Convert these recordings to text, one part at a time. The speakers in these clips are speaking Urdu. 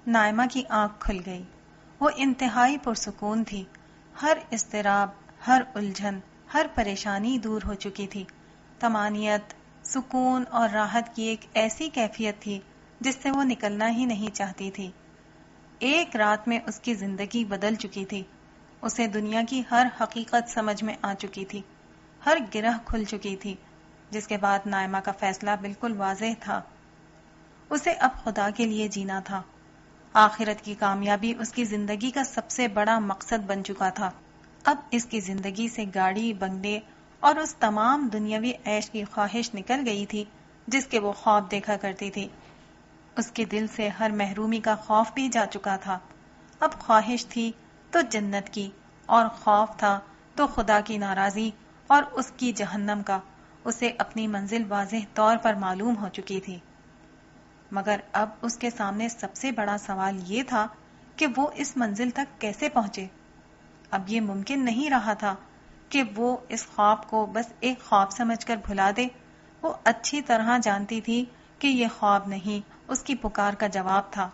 نائمہ کی آنکھ کھل گئی۔ وہ انتہائی پرسکون تھی۔ ہر اضطراب، ہر الجھن، ہر پریشانی دور ہو چکی تھی۔ طمانینت، سکون اور راحت کی ایک ایسی کیفیت تھی جس سے وہ نکلنا ہی نہیں چاہتی تھی۔ ایک رات میں اس کی زندگی بدل چکی تھی۔ اسے دنیا کی ہر حقیقت سمجھ میں آ چکی تھی، ہر گرہ کھل چکی تھی، جس کے بعد نائمہ کا فیصلہ بالکل واضح تھا۔ اسے اب خدا کے لیے جینا تھا۔ آخرت کی کامیابی اس کی زندگی کا سب سے بڑا مقصد بن چکا تھا۔ اب اس کی زندگی سے گاڑی، بنگلے اور اس تمام دنیاوی عیش کی خواہش نکل گئی تھی جس کے وہ خواب دیکھا کرتی تھی۔ اس کے دل سے ہر محرومی کا خوف بھی جا چکا تھا۔ اب خواہش تھی تو جنت کی، اور خوف تھا تو خدا کی ناراضی اور اس کی جہنم کا۔ اسے اپنی منزل واضح طور پر معلوم ہو چکی تھی، مگر اب اس کے سامنے سب سے بڑا سوال یہ تھا کہ وہ اس منزل تک کیسے پہنچے۔ اب یہ ممکن نہیں رہا تھا کہ وہ اس خواب کو بس ایک خواب سمجھ کر بھلا دے۔ وہ اچھی طرح جانتی تھی کہ یہ خواب نہیں، اس کی پکار کا جواب تھا۔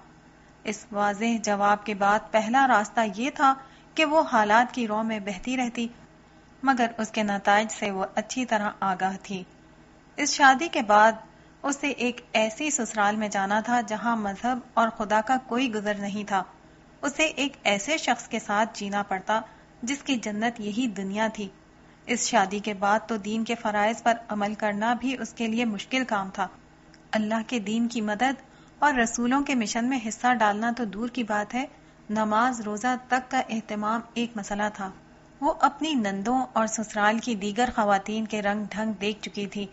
اس واضح جواب کے بعد پہلا راستہ یہ تھا کہ وہ حالات کی رو میں بہتی رہتی، مگر اس کے نتائج سے وہ اچھی طرح آگاہ تھی۔ اس شادی کے بعد اسے ایک ایسی سسرال میں جانا تھا جہاں مذہب اور خدا کا کوئی گزر نہیں تھا۔ اسے ایک ایسے شخص کے ساتھ جینا پڑتا جس کی جنت یہی دنیا تھی۔ اس شادی کے بعد تو دین کے فرائض پر عمل کرنا بھی اس کے لیے مشکل کام تھا۔ اللہ کے دین کی مدد اور رسولوں کے مشن میں حصہ ڈالنا تو دور کی بات ہے، نماز روزہ تک کا اہتمام ایک مسئلہ تھا۔ وہ اپنی نندوں اور سسرال کی دیگر خواتین کے رنگ ڈھنگ دیکھ چکی تھی،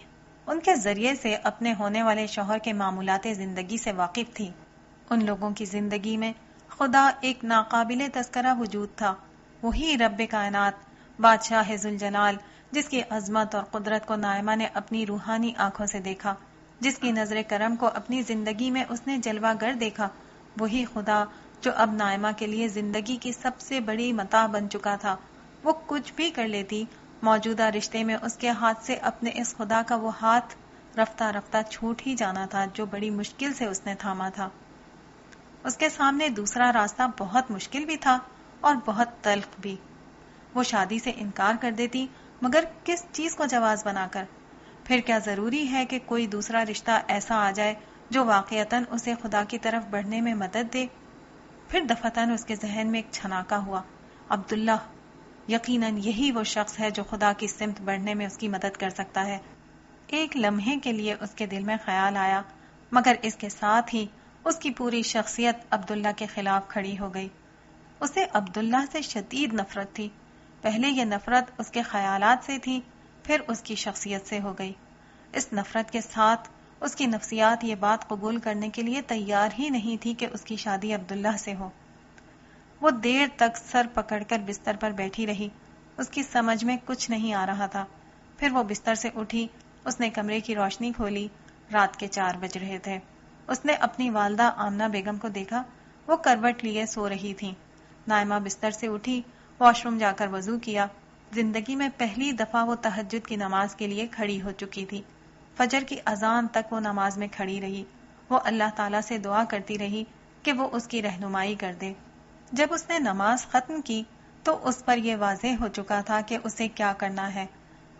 ان کے ذریعے سے اپنے ہونے والے شوہر کے معمولات زندگی سے واقف تھی۔ ان لوگوں کی زندگی میں خدا ایک ناقابل تذکرہ وجود تھا، وہی رب کائنات، بادشاہ ذوالجلال، جس کی عظمت اور قدرت کو نائمہ نے اپنی روحانی آنکھوں سے دیکھا، جس کی نظر کرم کو اپنی زندگی میں اس نے جلوہ گر دیکھا، وہی خدا جو اب نائمہ کے لیے زندگی کی سب سے بڑی متاع بن چکا تھا۔ وہ کچھ بھی کر لیتی، موجودہ رشتے میں اس کے ہاتھ سے اپنے اس خدا کا وہ ہاتھ رفتہ رفتہ چھوٹ ہی جانا تھا جو بڑی مشکل سے اس نے تھاما تھا۔ اس کے سامنے دوسرا راستہ بہت مشکل بھی تھا اور بہت تلخ بھی۔ وہ شادی سے انکار کر دیتی، مگر کس چیز کو جواز بنا کر؟ پھر کیا ضروری ہے کہ کوئی دوسرا رشتہ ایسا آ جائے جو واقعتاً اسے خدا کی طرف بڑھنے میں مدد دے؟ پھر دفعتاً اس کے ذہن میں ایک چھناکا ہوا، عبداللہ، یقیناً یہی وہ شخص ہے جو خدا کی سمت بڑھنے میں اس کی مدد کر سکتا ہے۔ ایک لمحے کے لیے اس کے دل میں خیال آیا، مگر اس کے ساتھ ہی اس کی پوری شخصیت عبداللہ کے خلاف کھڑی ہو گئی۔ اسے عبداللہ سے شدید نفرت تھی۔ پہلے یہ نفرت اس کے خیالات سے تھی، پھر اس کی شخصیت سے ہو گئی۔ اس نفرت کے ساتھ اس کی نفسیات یہ بات قبول کرنے کے لیے تیار ہی نہیں تھی کہ اس کی شادی عبداللہ سے ہو۔ وہ دیر تک سر پکڑ کر بستر پر بیٹھی رہی، اس کی سمجھ میں کچھ نہیں آ رہا تھا۔ پھر وہ بستر سے اٹھی، اس نے کمرے کی روشنی کھولی، رات کے 4 بج رہے تھے۔ اس نے اپنی والدہ آمنہ بیگم کو دیکھا، وہ کروٹ لیے سو رہی تھیں۔ نائمہ بستر سے اٹھی، واش روم جا کر وضو کیا۔ زندگی میں پہلی دفعہ وہ تہجد کی نماز کے لیے کھڑی ہو چکی تھی۔ فجر کی اذان تک وہ نماز میں کھڑی رہی۔ وہ اللہ تعالیٰ سے دعا کرتی رہی کہ وہ اس کی رہنمائی کر دے۔ جب اس نے نماز ختم کی تو اس پر یہ واضح ہو چکا تھا کہ اسے کیا کرنا ہے۔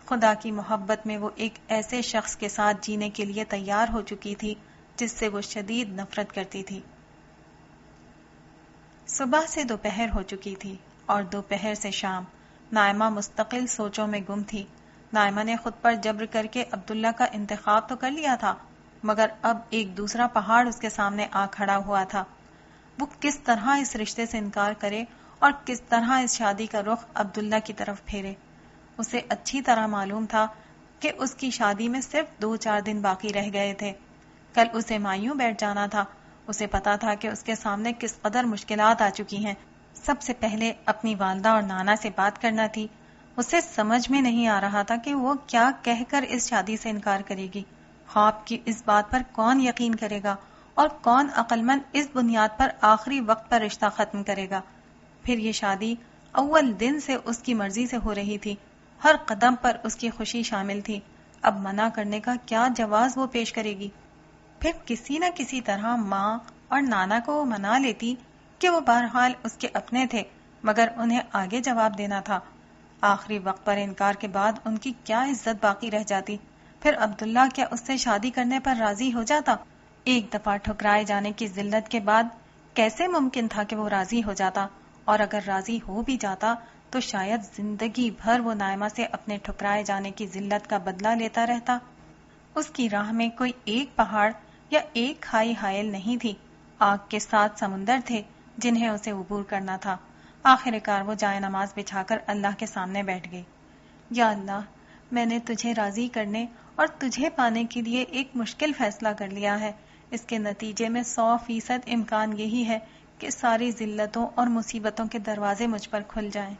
خدا کی محبت میں وہ ایک ایسے شخص کے ساتھ جینے کے لیے تیار ہو چکی تھی جس سے وہ شدید نفرت کرتی تھی۔ صبح سے دوپہر ہو چکی تھی اور دوپہر سے شام۔ نائمہ مستقل سوچوں میں گم تھی۔ نائمہ نے خود پر جبر کر کے عبداللہ کا انتخاب تو کر لیا تھا، مگر اب ایک دوسرا پہاڑ اس کے سامنے آ کھڑا ہوا تھا۔ وہ کس طرح اس رشتے سے انکار کرے اور کس طرح اس شادی کا رخ عبداللہ کی طرف پھیرے؟ اسے اچھی طرح معلوم تھا کہ اس کی شادی میں صرف 2-4 دن باقی رہ گئے تھے۔ کل اسے مایوں بیٹھ جانا تھا۔ اسے پتا تھا کہ اس کے سامنے کس قدر مشکلات آ چکی ہیں۔ سب سے پہلے اپنی والدہ اور نانا سے بات کرنا تھی۔ اسے سمجھ میں نہیں آ رہا تھا کہ وہ کیا کہہ کر اس شادی سے انکار کرے گی۔ خواب کی اس بات پر کون یقین کرے گا اور کون عقل مند اس بنیاد پر آخری وقت پر رشتہ ختم کرے گا؟ پھر یہ شادی اول دن سے اس کی مرضی سے ہو رہی تھی، ہر قدم پر اس کی خوشی شامل تھی۔ اب منع کرنے کا کیا جواز وہ پیش کرے گی؟ پھر کسی نہ کسی طرح ماں اور نانا کو وہ منا لیتی کہ وہ بہرحال اس کے اپنے تھے، مگر انہیں آگے جواب دینا تھا۔ آخری وقت پر انکار کے بعد ان کی کیا عزت باقی رہ جاتی؟ پھر عبداللہ کیا اس سے شادی کرنے پر راضی ہو جاتا؟ ایک دفعہ ٹھکرائے جانے کی ذلت کے بعد کیسے ممکن تھا کہ وہ راضی ہو جاتا؟ اور اگر راضی ہو بھی جاتا تو شاید زندگی بھر وہ نائمہ سے اپنے ٹھکرائے جانے کی ذلت کا بدلہ لیتا رہتا۔ اس کی راہ میں کوئی ایک پہاڑ یا ایک کھائی حائل نہیں تھی، آگ کے 7 سمندر تھے جنہیں اسے عبور کرنا تھا۔ آخر کار وہ جائے نماز بچھا کر اللہ کے سامنے بیٹھ گئی۔ یا اللہ، میں نے تجھے راضی کرنے اور تجھے پانے کے لیے ایک مشکل فیصلہ کر لیا ہے۔ اس کے نتیجے میں 100% امکان یہی ہے کہ ساری ذلتوں اور مصیبتوں کے دروازے مجھ پر کھل جائیں۔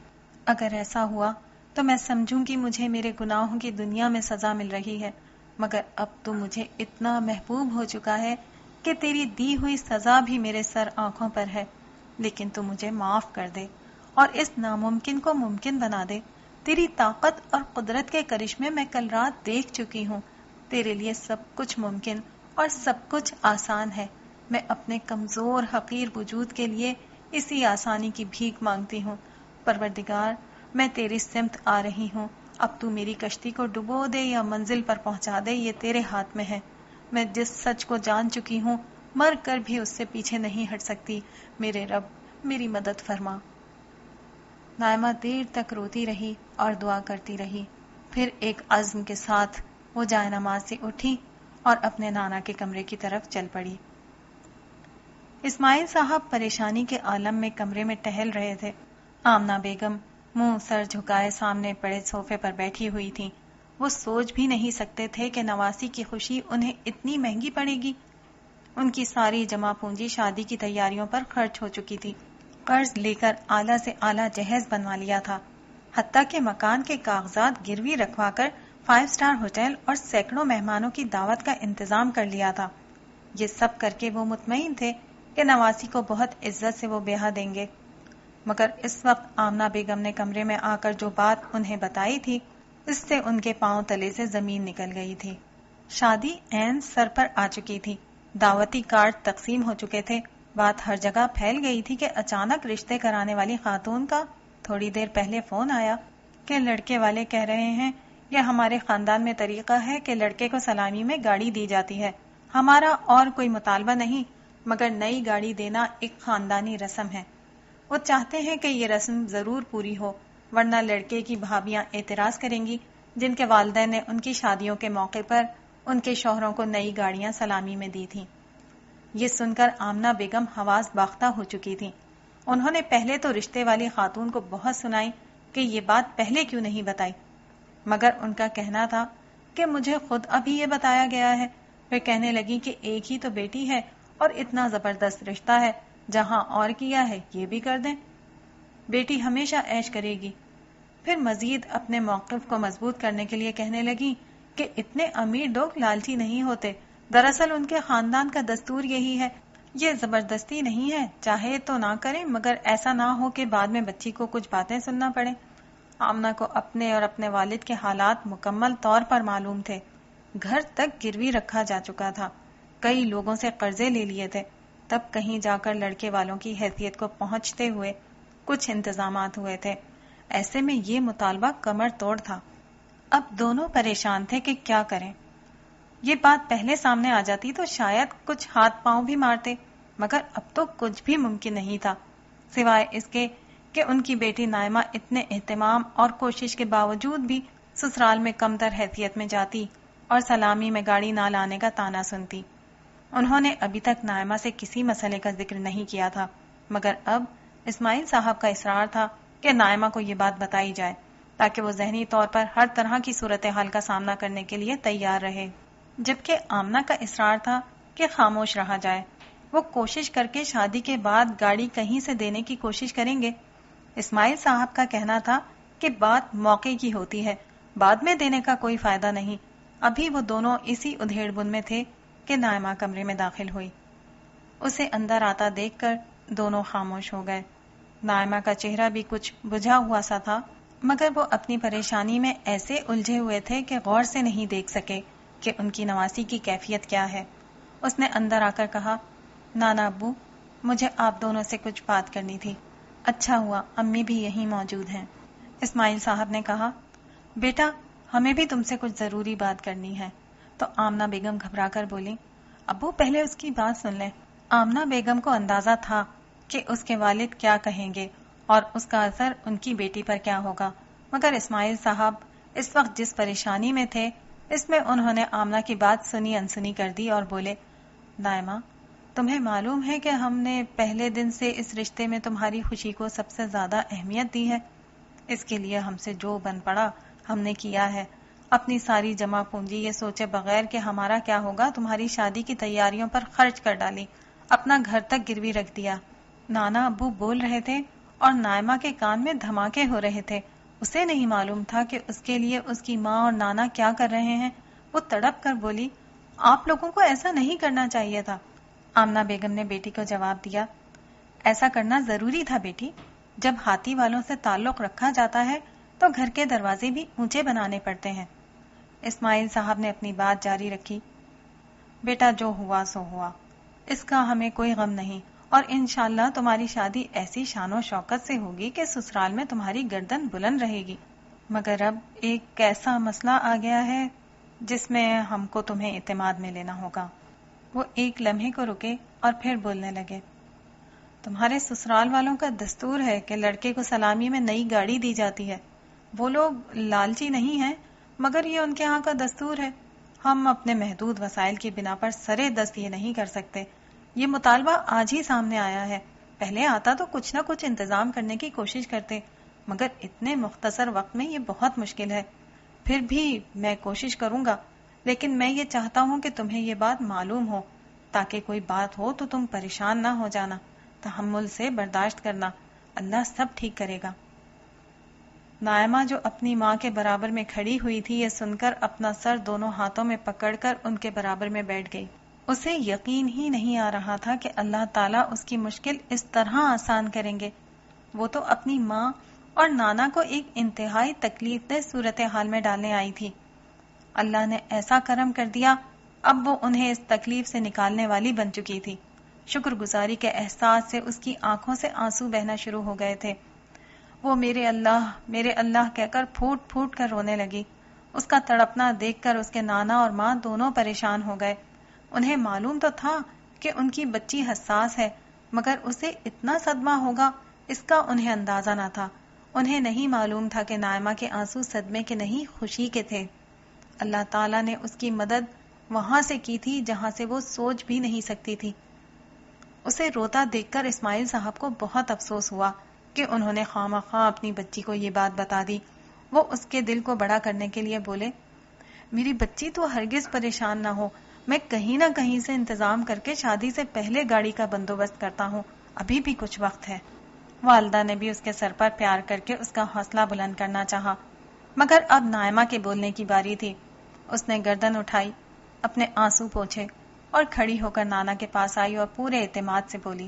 اگر ایسا ہوا تو میں سمجھوں کہ مجھے میرے گناہوں کی دنیا میں سزا مل رہی ہے، مگر اب تو مجھے اتنا محبوب ہو چکا ہے کہ تیری دی ہوئی سزا بھی میرے سر آنکھوں پر ہے، لیکن تو مجھے معاف کر دے اور اس ناممکن کو ممکن بنا دے۔ تیری طاقت اور قدرت کے کرشمے میں کل رات دیکھ چکی ہوں۔ تیرے لیے سب کچھ ممکن اور سب کچھ آسان ہے۔ میں اپنے کمزور حقیر وجود کے لیے اسی آسانی کی بھیک مانگتی ہوں۔ پروردگار، میں تیری سمت آ رہی ہوں۔ اب تو میری کشتی کو ڈبو دے یا منزل پر پہنچا دے، یہ تیرے ہاتھ میں ہے۔ میں جس سچ کو جان چکی ہوں، مر کر بھی اس سے پیچھے نہیں ہٹ سکتی۔ میرے رب، میری مدد فرما۔ نائمہ دیر تک روتی رہی اور دعا کرتی رہی، پھر ایک عزم کے ساتھ وہ جائے نماز سے اٹھی اور اپنے نانا کے کمرے کی طرف چل پڑی۔ اسماعیل صاحب پریشانی کے عالم میں کمرے میں ٹہل رہے تھے۔ آمنہ بیگم منہ سر جھکائے سامنے پڑے صوفے پر بیٹھی ہوئی تھی۔ وہ سوچ بھی نہیں سکتے تھے کہ نواسی کی خوشی انہیں اتنی مہنگی پڑے گی۔ ان کی ساری جمع پونجی شادی کی تیاریوں پر خرچ ہو چکی تھی۔ قرض لے کر اعلیٰ سے اعلیٰ جہیز بنوا لیا تھا، حتیٰ کہ مکان کے کاغذات گروی رکھوا کر 5 اسٹار ہوٹل اور سینکڑوں مہمانوں کی دعوت کا انتظام کر لیا تھا۔ یہ سب کر کے وہ مطمئن تھے کہ نواسی کو بہت عزت سے وہ بیاہ دیں گے، مگر اس وقت آمنہ بیگم نے کمرے میں آ کر جو بات انہیں بتائی تھی، اس سے ان کے پاؤں تلے سے زمین نکل گئی تھی۔ شادی عین سر پر آ چکی تھی، دعوتی کارڈ تقسیم ہو چکے تھے، بات ہر جگہ پھیل گئی تھی کہ اچانک رشتے کرانے والی خاتون کا تھوڑی دیر پہلے فون آیا کہ لڑکے والے کہہ رہے ہیں یہ ہمارے خاندان میں طریقہ ہے کہ لڑکے کو سلامی میں گاڑی دی جاتی ہے۔ ہمارا اور کوئی مطالبہ نہیں، مگر نئی گاڑی دینا ایک خاندانی رسم ہے۔ وہ چاہتے ہیں کہ یہ رسم ضرور پوری ہو، ورنہ لڑکے کی بھابیاں اعتراض کریں گی جن کے والدین نے ان کی شادیوں کے موقع پر ان کے شوہروں کو نئی گاڑیاں سلامی میں دی تھیں۔ یہ سن کر آمنہ بیگم حواس باختہ ہو چکی تھی۔ انہوں نے پہلے تو رشتے والی خاتون کو بہت سنائی کہ یہ بات پہلے کیوں نہیں بتائی، مگر ان کا کہنا تھا کہ مجھے خود ابھی یہ بتایا گیا ہے۔ پھر کہنے لگی کہ ایک ہی تو بیٹی ہے اور اتنا زبردست رشتہ ہے، جہاں اور کیا ہے یہ بھی کر دیں، بیٹی ہمیشہ عیش کرے گی۔ پھر مزید اپنے موقف کو مضبوط کرنے کے لیے کہنے لگی کہ اتنے امیر لوگ لالچی نہیں ہوتے، دراصل ان کے خاندان کا دستور یہی ہے، یہ زبردستی نہیں ہے، چاہے تو نہ کریں مگر ایسا نہ ہو کہ بعد میں بچی کو کچھ باتیں سننا پڑے۔ آمنہ کو اپنے اور اپنے والد کے حالات مکمل طور پر معلوم تھے۔ گھر تک گروی رکھا جا چکا تھا، کئی لوگوں سے قرضے لے لیے تھے، تب کہیں جا کر لڑکے والوں کی حیثیت کو پہنچتے ہوئے کچھ انتظامات ہوئے تھے۔ ایسے میں یہ مطالبہ کمر توڑ تھا۔ اب دونوں پریشان تھے کہ کیا کریں۔ یہ بات پہلے سامنے آ جاتی تو شاید کچھ ہاتھ پاؤں بھی مارتے، مگر اب تو کچھ بھی ممکن نہیں تھا، سوائے اس کے کہ ان کی بیٹی نائمہ اتنے اہتمام اور کوشش کے باوجود بھی سسرال میں کم تر حیثیت میں جاتی اور سلامی میں گاڑی نہ لانے کا طعنہ سنتی۔ انہوں نے ابھی تک نائمہ سے کسی مسئلے کا ذکر نہیں کیا تھا، مگر اب اسماعیل صاحب کا اصرار تھا کہ نائمہ کو یہ بات بتائی جائے تاکہ وہ ذہنی طور پر ہر طرح کی صورتحال کا سامنا کرنے کے لیے تیار رہے، جبکہ آمنہ کا اصرار تھا کہ خاموش رہا جائے۔ وہ کوشش کر کے شادی کے بعد گاڑی کہیں سے دینے کی کوشش کریں گے۔ اسماعیل صاحب کا کہنا تھا کہ بات موقع کی ہوتی ہے، بعد میں دینے کا کوئی فائدہ نہیں۔ ابھی وہ دونوں اسی ادھیڑ بن میں تھے کہ نائمہ کمرے میں داخل ہوئی۔ اسے اندر آتا دیکھ کر دونوں خاموش ہو گئے۔ نائمہ کا چہرہ بھی کچھ بجھا ہوا سا تھا، مگر وہ اپنی پریشانی میں ایسے الجھے ہوئے تھے کہ غور سے نہیں دیکھ سکے کہ ان کی نواسی کی کیفیت کیا ہے۔ اس نے اندر آ کر کہا، نانا ابو، مجھے آپ دونوں سے کچھ بات کرنی تھی. اچھا ہوا امی بھی یہیں موجود ہیں. اسماعیل صاحب نے کہا. بیٹا ہمیں بھی تم سے کچھ ضروری بات کرنی ہے. تو آمنہ بیگم گھبرا کر بولی. ابو پہلے اس کی بات سن لیں. آمنہ بیگم کو اندازہ تھا کہ اس کے والد کیا کہیں گے اور اس کا اثر ان کی بیٹی پر کیا ہوگا، مگر اسماعیل صاحب اس وقت جس پریشانی میں تھے اس میں انہوں نے آمنہ کی بات سنی انسنی کر دی اور بولے. نائمہ، تمہیں معلوم ہے کہ ہم نے پہلے دن سے اس رشتے میں تمہاری خوشی کو سب سے زیادہ اہمیت دی ہے. اس کے لیے ہم سے جو بن پڑا ہم نے کیا ہے. اپنی ساری جمع پونجی یہ سوچے بغیر کہ ہمارا کیا ہوگا تمہاری شادی کی تیاریوں پر خرچ کر ڈالی. اپنا گھر تک گروی رکھ دیا. نانا ابو بول رہے تھے اور نائمہ کے کان میں دھماکے ہو رہے تھے. اسے نہیں معلوم تھا کہ اس کے لیے اس کی ماں اور نانا کیا کر رہے ہیں. وہ تڑپ کر بولی. آپ لوگوں کو ایسا نہیں کرنا چاہیے تھا. آمنہ بیگم نے بیٹی کو جواب دیا. ایسا کرنا ضروری تھا بیٹی. جب ہاتھی والوں سے تعلق رکھا جاتا ہے تو گھر کے دروازے بھی اونچے بنانے پڑتے ہیں. اسماعیل صاحب نے اپنی بات جاری رکھی. بیٹا جو ہوا سو ہوا، اس کا ہمیں کوئی غم نہیں، اور انشاءاللہ تمہاری شادی ایسی شان و شوکت سے ہوگی کہ سسرال میں تمہاری گردن بلند رہے گی. مگر اب ایک ایسا مسئلہ آ گیا ہے جس میں ہم کو تمہیں اعتماد میں لینا ہوگا. وہ ایک لمحے کو رکے اور پھر بولنے لگے. تمہارے سسرال والوں کا دستور ہے کہ لڑکے کو سلامی میں نئی گاڑی دی جاتی ہے. وہ لوگ لالچی نہیں ہیں مگر یہ ان کے ہاں کا دستور ہے. ہم اپنے محدود وسائل کی بنا پر سرے دست یہ نہیں کر سکتے. یہ مطالبہ آج ہی سامنے آیا ہے. پہلے آتا تو کچھ نہ کچھ انتظام کرنے کی کوشش کرتے، مگر اتنے مختصر وقت میں یہ بہت مشکل ہے. پھر بھی میں کوشش کروں گا، لیکن میں یہ چاہتا ہوں کہ تمہیں یہ بات معلوم ہو تاکہ کوئی بات ہو تو تم پریشان نہ ہو جانا. تحمل سے برداشت کرنا، اللہ سب ٹھیک کرے گا. نائمہ جو اپنی ماں کے برابر میں کھڑی ہوئی تھی یہ سن کر اپنا سر دونوں ہاتھوں میں پکڑ کر ان کے برابر میں بیٹھ گئی. اسے یقین ہی نہیں آ رہا تھا کہ اللہ تعالیٰ اس کی مشکل اس طرح آسان کریں گے. وہ تو اپنی ماں اور نانا کو ایک انتہائی تکلیف دہ صورتحال میں ڈالنے آئی تھی. اللہ نے ایسا کرم کر دیا، اب وہ انہیں اس تکلیف سے نکالنے والی بن چکی تھی. شکر گزاری کے احساس سے اس کی آنکھوں سے آنسو بہنا شروع ہو گئے تھے. وہ میرے اللہ کہہ کر پھوٹ پھوٹ کر رونے لگی. اس کا تڑپنا دیکھ کر اس کے نانا اور ماں دونوں پریشان ہو گئے. انہیں معلوم تو تھا کہ ان کی بچی حساس ہے، مگر اسے اتنا صدمہ ہوگا اس کا انہیں اندازہ نہ تھا. انہیں نہیں معلوم تھا کہ نائمہ کے آنسو صدمے کے نہیں خوشی کے تھے. اللہ تعالیٰ نے اس کی مدد وہاں سے کی تھی جہاں سے وہ سوچ بھی نہیں سکتی تھی. اسے روتا دیکھ کر اسماعیل صاحب کو بہت افسوس ہوا کہ انہوں نے خواہ اپنی بچی کو یہ بات بتا دی. وہ اس کے دل کو بڑا کرنے کے لیے بولے. میری بچی تو ہرگز پریشان نہ ہو، میں کہیں نہ کہیں سے انتظام کر کے شادی سے پہلے گاڑی کا بندوبست کرتا ہوں. ابھی بھی کچھ وقت ہے. والدہ نے بھی اس کے سر پر پیار کر کے اس کا حوصلہ بلند کرنا چاہا، مگر اب نائمہ کے بولنے کی باری تھی. اس نے گردن اٹھائی، اپنے آنسو پوچھے اور کھڑی ہو کر نانا کے پاس آئی اور پورے اعتماد سے بولی.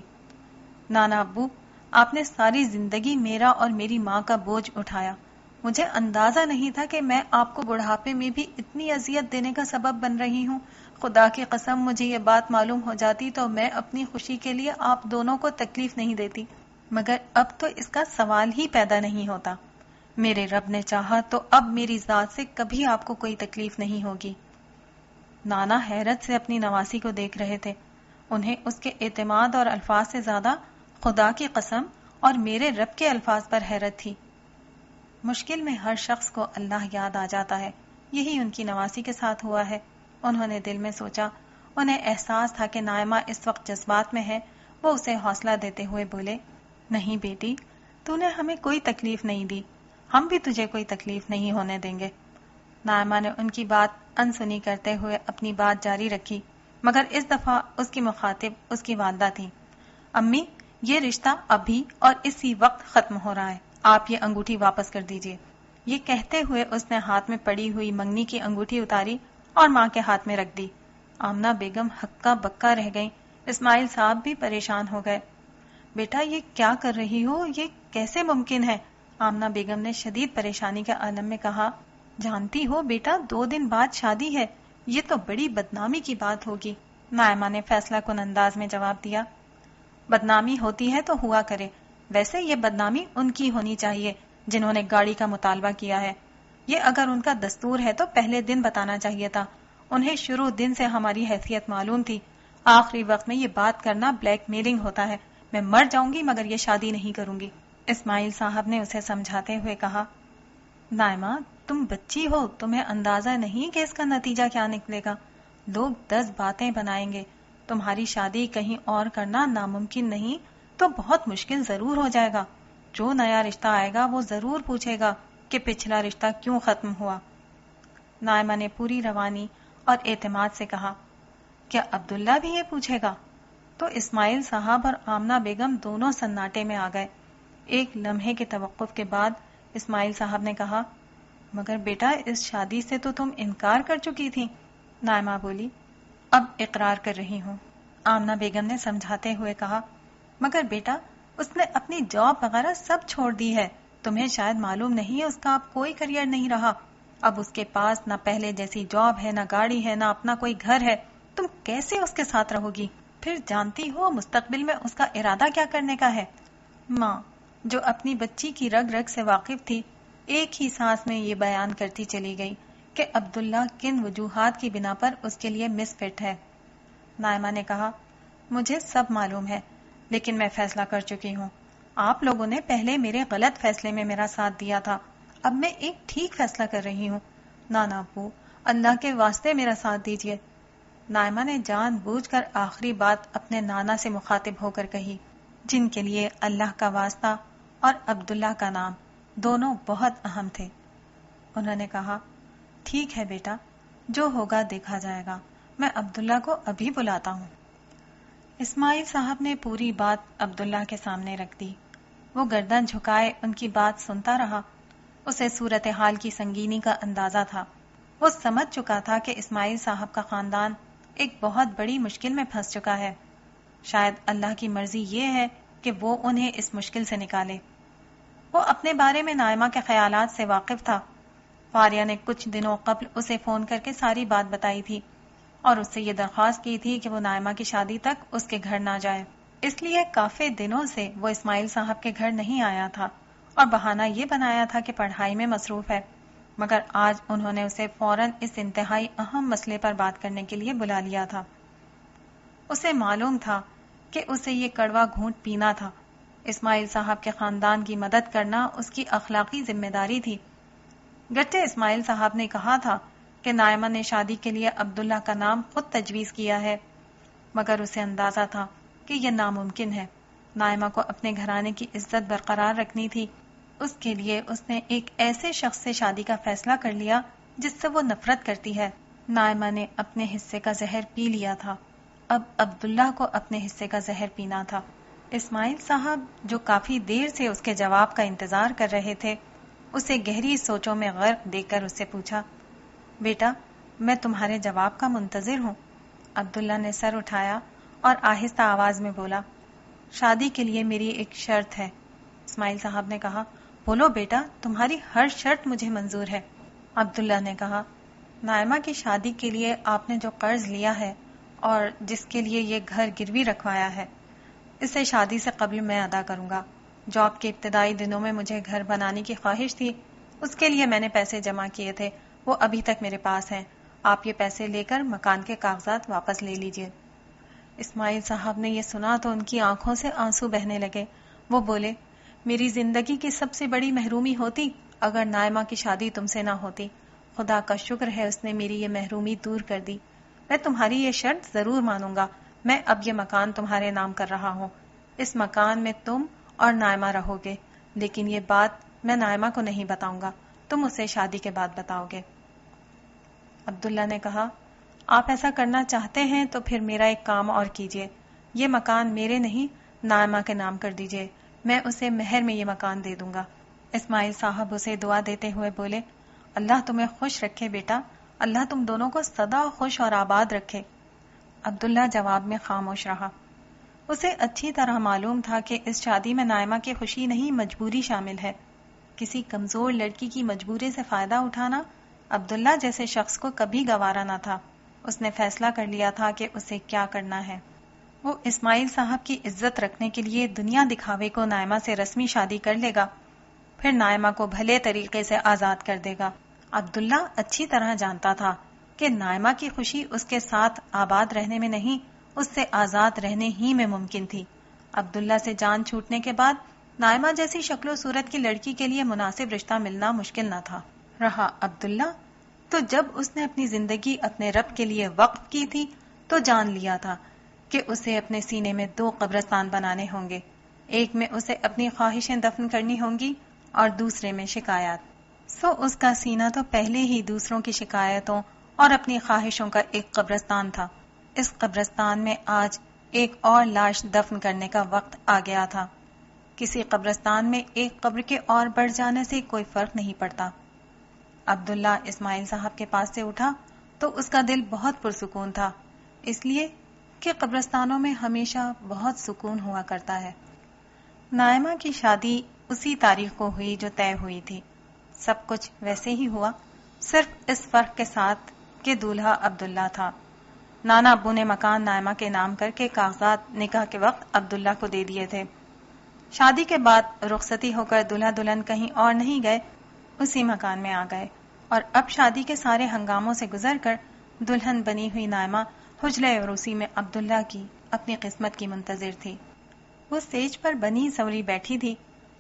نانا ابو، آپ نے ساری زندگی میرا اور میری ماں کا بوجھ اٹھایا. مجھے اندازہ نہیں تھا کہ میں آپ کو بڑھاپے میں بھی اتنی اذیت دینے کا سبب بن رہی ہوں. خدا کی قسم مجھے یہ بات معلوم ہو جاتی تو میں اپنی خوشی کے لیے آپ دونوں کو تکلیف نہیں دیتی، مگر اب تو اس کا سوال ہی پیدا نہیں ہوتا. میرے رب نے چاہا تو اب میری ذات سے کبھی آپ کو کوئی تکلیف نہیں ہوگی. نانا حیرت سے اپنی نواسی کو دیکھ رہے تھے. انہیں اس کے اعتماد اور الفاظ سے زیادہ خدا کی قسم اور میرے رب کے الفاظ پر حیرت تھی. مشکل میں ہر شخص کو اللہ یاد آ جاتا ہے. یہی ان کی نواسی کے ساتھ ہوا ہے. انہوں نے دل میں سوچا. انہیں احساس تھا کہ نائمہ اس وقت جذبات میں ہے. وہ اسے حوصلہ دیتے ہوئے بولے. نہیں بیٹی، تو نے ہمیں کوئی تکلیف نہیں دی، ہم بھی تجھے کوئی تکلیف نہیں ہونے دیں گے. نائمہ نے ان کی بات انسنی کرتے ہوئے اپنی بات جاری رکھی، مگر اس دفعہ اس کی مخاطب اس کی والدہ تھی. امی، یہ رشتہ ابھی اور اسی وقت ختم ہو رہا ہے. آپ یہ انگوٹھی واپس کر دیجئے. یہ کہتے ہوئے اس نے ہاتھ میں پڑی ہوئی منگنی کی انگوٹھی اتاری اور ماں کے ہاتھ میں رکھ دی. آمنہ بیگم ہکا بکا رہ گئیں. اسماعیل صاحب بھی پریشان ہو گئے. بیٹا یہ کیا کر رہی ہو؟ یہ کیسے ممکن ہے؟ آمنہ بیگم نے شدید پریشانی کے عالم میں کہا. جانتی ہو بیٹا، 2 دن بعد شادی ہے. یہ تو بڑی بدنامی کی بات ہوگی. نائمہ نے فیصلہ کن انداز میں جواب دیا، بدنامی ہوتی ہے تو ہوا کرے، ویسے یہ بدنامی ان کی ہونی چاہیے جنہوں نے گاڑی کا مطالبہ کیا ہے۔ یہ اگر ان کا دستور ہے تو پہلے دن بتانا چاہیے تھا، انہیں شروع دن سے ہماری حیثیت معلوم تھی۔ آخری وقت میں یہ بات کرنا بلیک میلنگ ہوتا ہے۔ میں مر جاؤں گی مگر یہ شادی نہیں کروں گی۔ اسماعیل صاحب نے اسے سمجھاتے ہوئے کہا، نائمہ تم بچی ہو، تمہیں اندازہ نہیں کہ اس کا نتیجہ کیا نکلے گا۔ لوگ 10 باتیں بنائیں گے، تمہاری شادی کہیں اور کرنا ناممکن نہیں تو بہت مشکل ضرور ہو جائے گا۔ جو نیا رشتہ آئے گا وہ ضرور پوچھے گا کہ پچھلا رشتہ کیوں ختم ہوا۔ نائمہ نے پوری روانی اور اعتماد سے کہا، کیا عبداللہ بھی یہ پوچھے گا؟ تو اسماعیل صاحب اور آمنہ بیگم دونوں سناٹے میں آ گئے۔ ایک لمحے کے توقف کے بعد اسماعیل صاحب نے کہا، مگر بیٹا اس شادی سے تو تم انکار کر چکی تھی۔ نائمہ بولی، اب اقرار کر رہی ہوں۔ آمنہ بیگم نے سمجھاتے ہوئے کہا، مگر بیٹا اس نے اپنی جاب وغیرہ سب چھوڑ دی ہے، تمہیں شاید معلوم نہیں ہے اس کا اب کوئی کریئر نہیں رہا۔ اب اس کے پاس نہ پہلے جیسی جاب ہے، نہ گاڑی ہے، نہ اپنا کوئی گھر ہے، تم کیسے اس کے ساتھ رہو گی؟ پھر جانتی ہو مستقبل میں اس کا ارادہ کیا کرنے کا ہے؟ ماں جو اپنی بچی کی رگ رگ سے واقف تھی، ایک ہی سانس میں یہ بیان کرتی چلی گئی کہ عبداللہ کن وجوہات کی بنا پر اس کے لیے مس فٹ ہے۔ نائمہ نے کہا، مجھے سب معلوم ہے، لیکن میں فیصلہ کر چکی ہوں۔ آپ لوگوں نے پہلے میرے غلط فیصلے میں میرا ساتھ دیا تھا، اب میں ایک ٹھیک فیصلہ کر رہی ہوں۔ نانا ابو اللہ کے واسطے میرا ساتھ دیجیے۔ نائمہ نے جان بوجھ کر آخری بات اپنے نانا سے مخاطب ہو کر کہی، جن کے لیے اللہ کا واسطہ اور عبداللہ کا نام دونوں بہت اہم تھے۔ انہوں نے کہا، ٹھیک ہے بیٹا، جو ہوگا دیکھا جائے گا، میں عبداللہ کو ابھی بلاتا ہوں۔ اسماعیل صاحب نے پوری بات عبداللہ کے سامنے رکھ دی۔ وہ گردن جھکائے ان کی بات سنتا رہا۔ اسے صورتحال کی سنگینی کا اندازہ تھا۔ وہ سمجھ چکا تھا کہ اسماعیل صاحب کا خاندان ایک بہت بڑی مشکل میں پھنس چکا ہے۔ شاید اللہ کی مرضی یہ ہے کہ وہ انہیں اس مشکل سے نکالے۔ وہ اپنے بارے میں نائمہ کے خیالات سے واقف تھا۔ فاریہ نے کچھ دنوں قبل اسے فون کر کے ساری بات بتائی تھی اور اس سے یہ درخواست کی تھی کہ وہ نائمہ کی شادی تک اس کے گھر نہ جائے۔ اس لیے کافی دنوں سے وہ اسماعیل صاحب کے گھر نہیں آیا تھا اور بہانہ یہ بنایا تھا کہ پڑھائی میں مصروف ہے، مگر آج انہوں نے اسے فوراً اس انتہائی اہم مسئلے پر بات کرنے کے لیے بلا لیا تھا۔ اسے معلوم تھا کہ اسے یہ کڑوا گھونٹ پینا تھا۔ اسماعیل صاحب کے خاندان کی مدد کرنا اس کی اخلاقی ذمہ داری تھی۔ گرچہ اسماعیل صاحب نے کہا تھا کہ نائمہ نے شادی کے لیے عبداللہ کا نام خود تجویز کیا ہے، مگر اسے اندازہ تھا کہ یہ ناممکن ہے۔ نائمہ کو اپنے گھرانے کی عزت برقرار رکھنی تھی، اس کے لیے اس نے ایک ایسے شخص سے شادی کا فیصلہ کر لیا جس سے وہ نفرت کرتی ہے۔ نائمہ نے اپنے حصے کا زہر پی لیا تھا، اب عبداللہ کو اپنے حصے کا زہر پینا تھا۔ اسماعیل صاحب جو کافی دیر سے اس کے جواب کا انتظار کر رہے تھے، اسے گہری سوچوں میں غرق دیکھ کر اس سے پوچھا، بیٹا میں تمہارے جواب کا منتظر ہوں۔ عبداللہ نے سر اٹھایا اور آہستہ آواز میں بولا، شادی کے لیے میری ایک شرط ہے۔ اسماعیل صاحب نے کہا، بولو بیٹا، تمہاری ہر شرط مجھے منظور ہے۔ عبداللہ نے کہا، نائمہ کی شادی کے لیے آپ نے جو قرض لیا ہے اور جس کے لیے یہ گھر گروی رکھوایا ہے، اسے شادی سے قبل میں ادا کروں گا۔ جاب کے ابتدائی دنوں میں مجھے گھر بنانے کی خواہش تھی، اس کے لیے میں نے پیسے جمع کیے تھے، وہ ابھی تک میرے پاس ہیں۔ آپ یہ پیسے لے کر مکان کے کاغذات واپس لے لیجئے۔ اسماعیل صاحب نے یہ سنا تو ان کی آنکھوں سے آنسو بہنے لگے۔ وہ بولے، میری زندگی کی سب سے بڑی محرومی ہوتی اگر نائمہ کی شادی تم سے نہ ہوتی۔ خدا کا شکر ہے اس نے میری یہ محرومی دور کر دی۔ میں تمہاری یہ شرط ضرور مانوں گا۔ میں اب یہ مکان تمہارے نام کر رہا ہوں۔ اس مکان میں تم اور نائمہ رہو گے، لیکن یہ بات میں نائمہ کو نہیں بتاؤں گا، تم اسے شادی کے بعد بتاؤ گے۔ عبداللہ نے کہا، آپ ایسا کرنا چاہتے ہیں تو پھر میرا ایک کام اور کیجئے، یہ مکان میرے نہیں نائمہ کے نام کر دیجئے، میں اسے مہر میں یہ مکان دے دوں گا۔ اسماعیل صاحب اسے دعا دیتے ہوئے بولے، اللہ تمہیں خوش رکھے بیٹا، اللہ تم دونوں کو سدا خوش اور آباد رکھے۔ عبداللہ جواب میں خاموش رہا۔ اسے اچھی طرح معلوم تھا کہ اس شادی میں نائمہ کی خوشی نہیں مجبوری شامل ہے۔ کسی کمزور لڑکی کی مجبوری سے فائدہ اٹھانا عبداللہ جیسے شخص کو کبھی گوارا نہ تھا۔ اس نے فیصلہ کر لیا تھا کہ اسے کیا کرنا ہے۔ وہ اسماعیل صاحب کی عزت رکھنے کے لیے دنیا دکھاوے کو نائمہ سے رسمی شادی کر لے گا، پھر نائمہ کو بھلے طریقے سے آزاد کر دے گا۔ عبداللہ اچھی طرح جانتا تھا کہ نائمہ کی خوشی اس کے ساتھ آباد رہنے میں نہیں، اس سے آزاد رہنے ہی میں ممکن تھی۔ عبداللہ سے جان چھوٹنے کے بعد نائمہ جیسی شکل و صورت کی لڑکی کے لیے مناسب رشتہ ملنا مشکل نہ تھا۔ رہا عبداللہ، تو جب اس نے اپنی زندگی اپنے رب کے لیے وقف کی تھی تو جان لیا تھا کہ اسے اپنے سینے میں 2 قبرستان بنانے ہوں گے، ایک میں اسے اپنی خواہشیں دفن کرنی ہوں گی اور دوسرے میں شکایات۔ سو اس کا سینہ تو پہلے ہی دوسروں کی شکایتوں اور اپنی خواہشوں کا ایک قبرستان تھا۔ اس قبرستان میں آج ایک اور لاش دفن کرنے کا وقت آ گیا تھا۔ کسی قبرستان میں ایک قبر کے اور بڑھ جانے سے کوئی فرق نہیں پڑتا۔ عبداللہ اسماعیل صاحب کے پاس سے اٹھا تو اس کا دل بہت پرسکون تھا، اس لیے کہ قبرستانوں میں ہمیشہ بہت سکون ہوا کرتا ہے۔ نائمہ کی شادی اسی تاریخ کو ہوئی جو طے ہوئی تھی۔ سب کچھ ویسے ہی ہوا، صرف اس فرق کے ساتھ کہ دولہا عبداللہ تھا۔ نانا ابو نے مکان نائمہ کے نام کر کے کاغذات نکاح کے وقت عبداللہ کو دے دیے تھے۔ شادی کے بعد رخصتی ہو کر دلہا دلہن کہیں اور نہیں گئے، اسی مکان میں آ گئے، اور اب شادی کے سارے ہنگاموں سے گزر کر دلہن بنی ہوئی نائمہ حجلہ عروسی میں عبداللہ کی اپنی قسمت کی منتظر تھی۔ وہ سیج پر بنی سوری بیٹھی تھی۔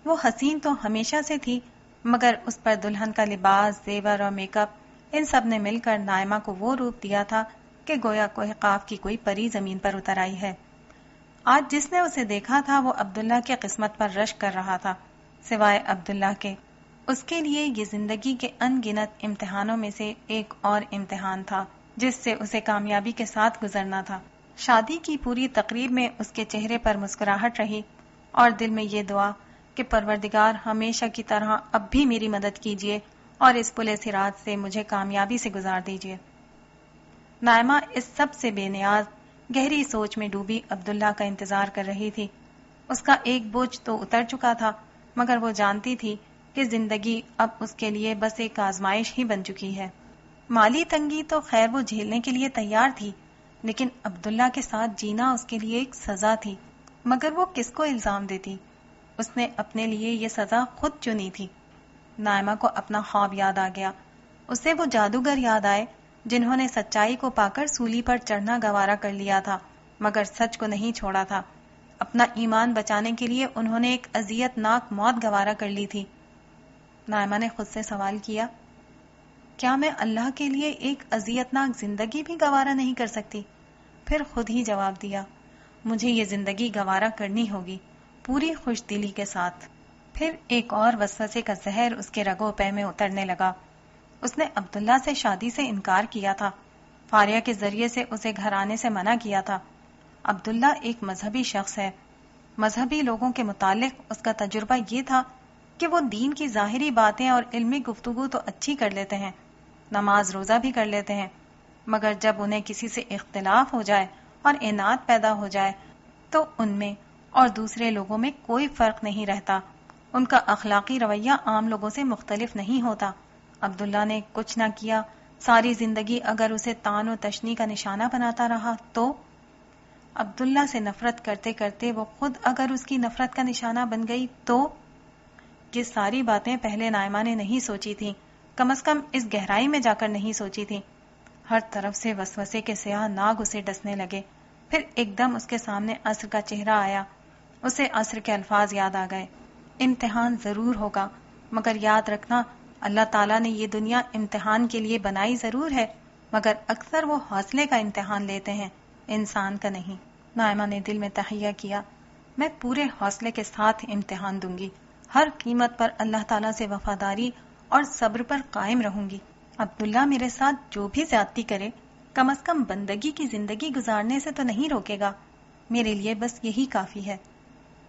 وہ حسین تو ہمیشہ سے تھی، مگر اس پر دلہن کا لباس، زیور اور میک اپ، ان سب نے مل کر نائمہ کو وہ روپ دیا تھا کہ گویا کوہ قاف کی کوئی پری زمین پر اتر آئی ہے۔ آج جس نے اسے دیکھا تھا وہ عبداللہ کی قسمت پر رشک کر رہا تھا، سوائے عبداللہ کے۔ اس کے لیے یہ زندگی کے ان گنت امتحانوں میں سے ایک اور امتحان تھا جس سے اسے کامیابی کے ساتھ گزرنا تھا۔ شادی کی پوری تقریب میں اس کے چہرے پر مسکراہٹ رہی اور دل میں یہ دعا کہ پروردگار ہمیشہ کی طرح اب بھی میری مدد کیجیے اور اس پل صراط سے مجھے کامیابی سے گزار دیجیے۔ نائمہ اس سب سے بے نیاز گہری سوچ میں ڈوبی عبداللہ کا انتظار کر رہی تھی۔ اس کا ایک بوجھ تو اتر چکا تھا، مگر وہ جانتی تھی کہ زندگی اب اس کے لیے بس ایک آزمائش ہی بن چکی ہے۔ مالی تنگی تو خیر وہ جھیلنے کے لیے تیار تھی، لیکن عبداللہ کے ساتھ جینا اس کے لیے ایک سزا تھی۔ مگر وہ کس کو الزام دیتی؟ اس نے اپنے لیے یہ سزا خود چنی تھی۔ نائمہ کو اپنا خواب یاد آ گیا۔ اسے وہ جادوگر یاد آئے جنہوں نے سچائی کو پا کر سولی پر چڑھنا گوارا کر لیا تھا، مگر سچ کو نہیں چھوڑا تھا۔ اپنا ایمان بچانے کے لیے انہوں نے ایک اذیت ناک موت گوارا کر لی تھی۔ نائمہ نے خود سے سوال کیا، کیا میں اللہ کے لیے ایک اذیت ناک زندگی بھی گوارا نہیں کر سکتی؟ پھر خود ہی جواب دیا، مجھے یہ زندگی گوارا کرنی ہوگی، پوری خوش دلی کے ساتھ۔ پھر ایک اور وسوسے کا زہر اس کے رگوں پے میں اترنے لگا۔ اس نے عبداللہ سے شادی سے انکار کیا تھا، فاریہ کے ذریعے سے اسے گھر آنے سے منع کیا تھا۔ عبداللہ ایک مذہبی شخص ہے۔ مذہبی لوگوں کے متعلق اس کا تجربہ یہ تھا کہ وہ دین کی ظاہری باتیں اور علمی گفتگو تو اچھی کر لیتے ہیں، نماز روزہ بھی کر لیتے ہیں، مگر جب انہیں کسی سے اختلاف ہو جائے اور عناد پیدا ہو جائے تو ان میں اور دوسرے لوگوں میں کوئی فرق نہیں رہتا۔ ان کا اخلاقی رویہ عام لوگوں سے مختلف نہیں ہوتا۔ عبداللہ نے کچھ نہ کیا، ساری زندگی اگر اسے تان و تشنی کا نشانہ بناتا رہا تو عبداللہ سے نفرت کرتے کرتے وہ خود اگر اس کی نفرت کا نشانہ بن گئی تو یہ ساری باتیں پہلے نائمہ نے نہیں سوچی تھیں، کم از کم اس گہرائی میں جا کر نہیں سوچی تھیں۔ ہر طرف سے وسوسے کے سیاہ ناگ اسے ڈسنے لگے۔ پھر ایک دم اس کے سامنے عصر کا چہرہ آیا۔ اسے عصر کے الفاظ یاد آ گئے، امتحان ضرور ہوگا، مگر یاد رکھنا اللہ تعالیٰ نے یہ دنیا امتحان کے لیے بنائی ضرور ہے، مگر اکثر وہ حوصلے کا امتحان لیتے ہیں، انسان کا نہیں۔ نائمہ نے دل میں تہیہ کیا، میں پورے حوصلے کے ساتھ امتحان دوں گی، ہر قیمت پر اللہ تعالیٰ سے وفاداری اور صبر پر قائم رہوں گی۔ عبداللہ میرے ساتھ جو بھی زیادتی کرے، کم از کم بندگی کی زندگی گزارنے سے تو نہیں روکے گا، میرے لیے بس یہی کافی ہے۔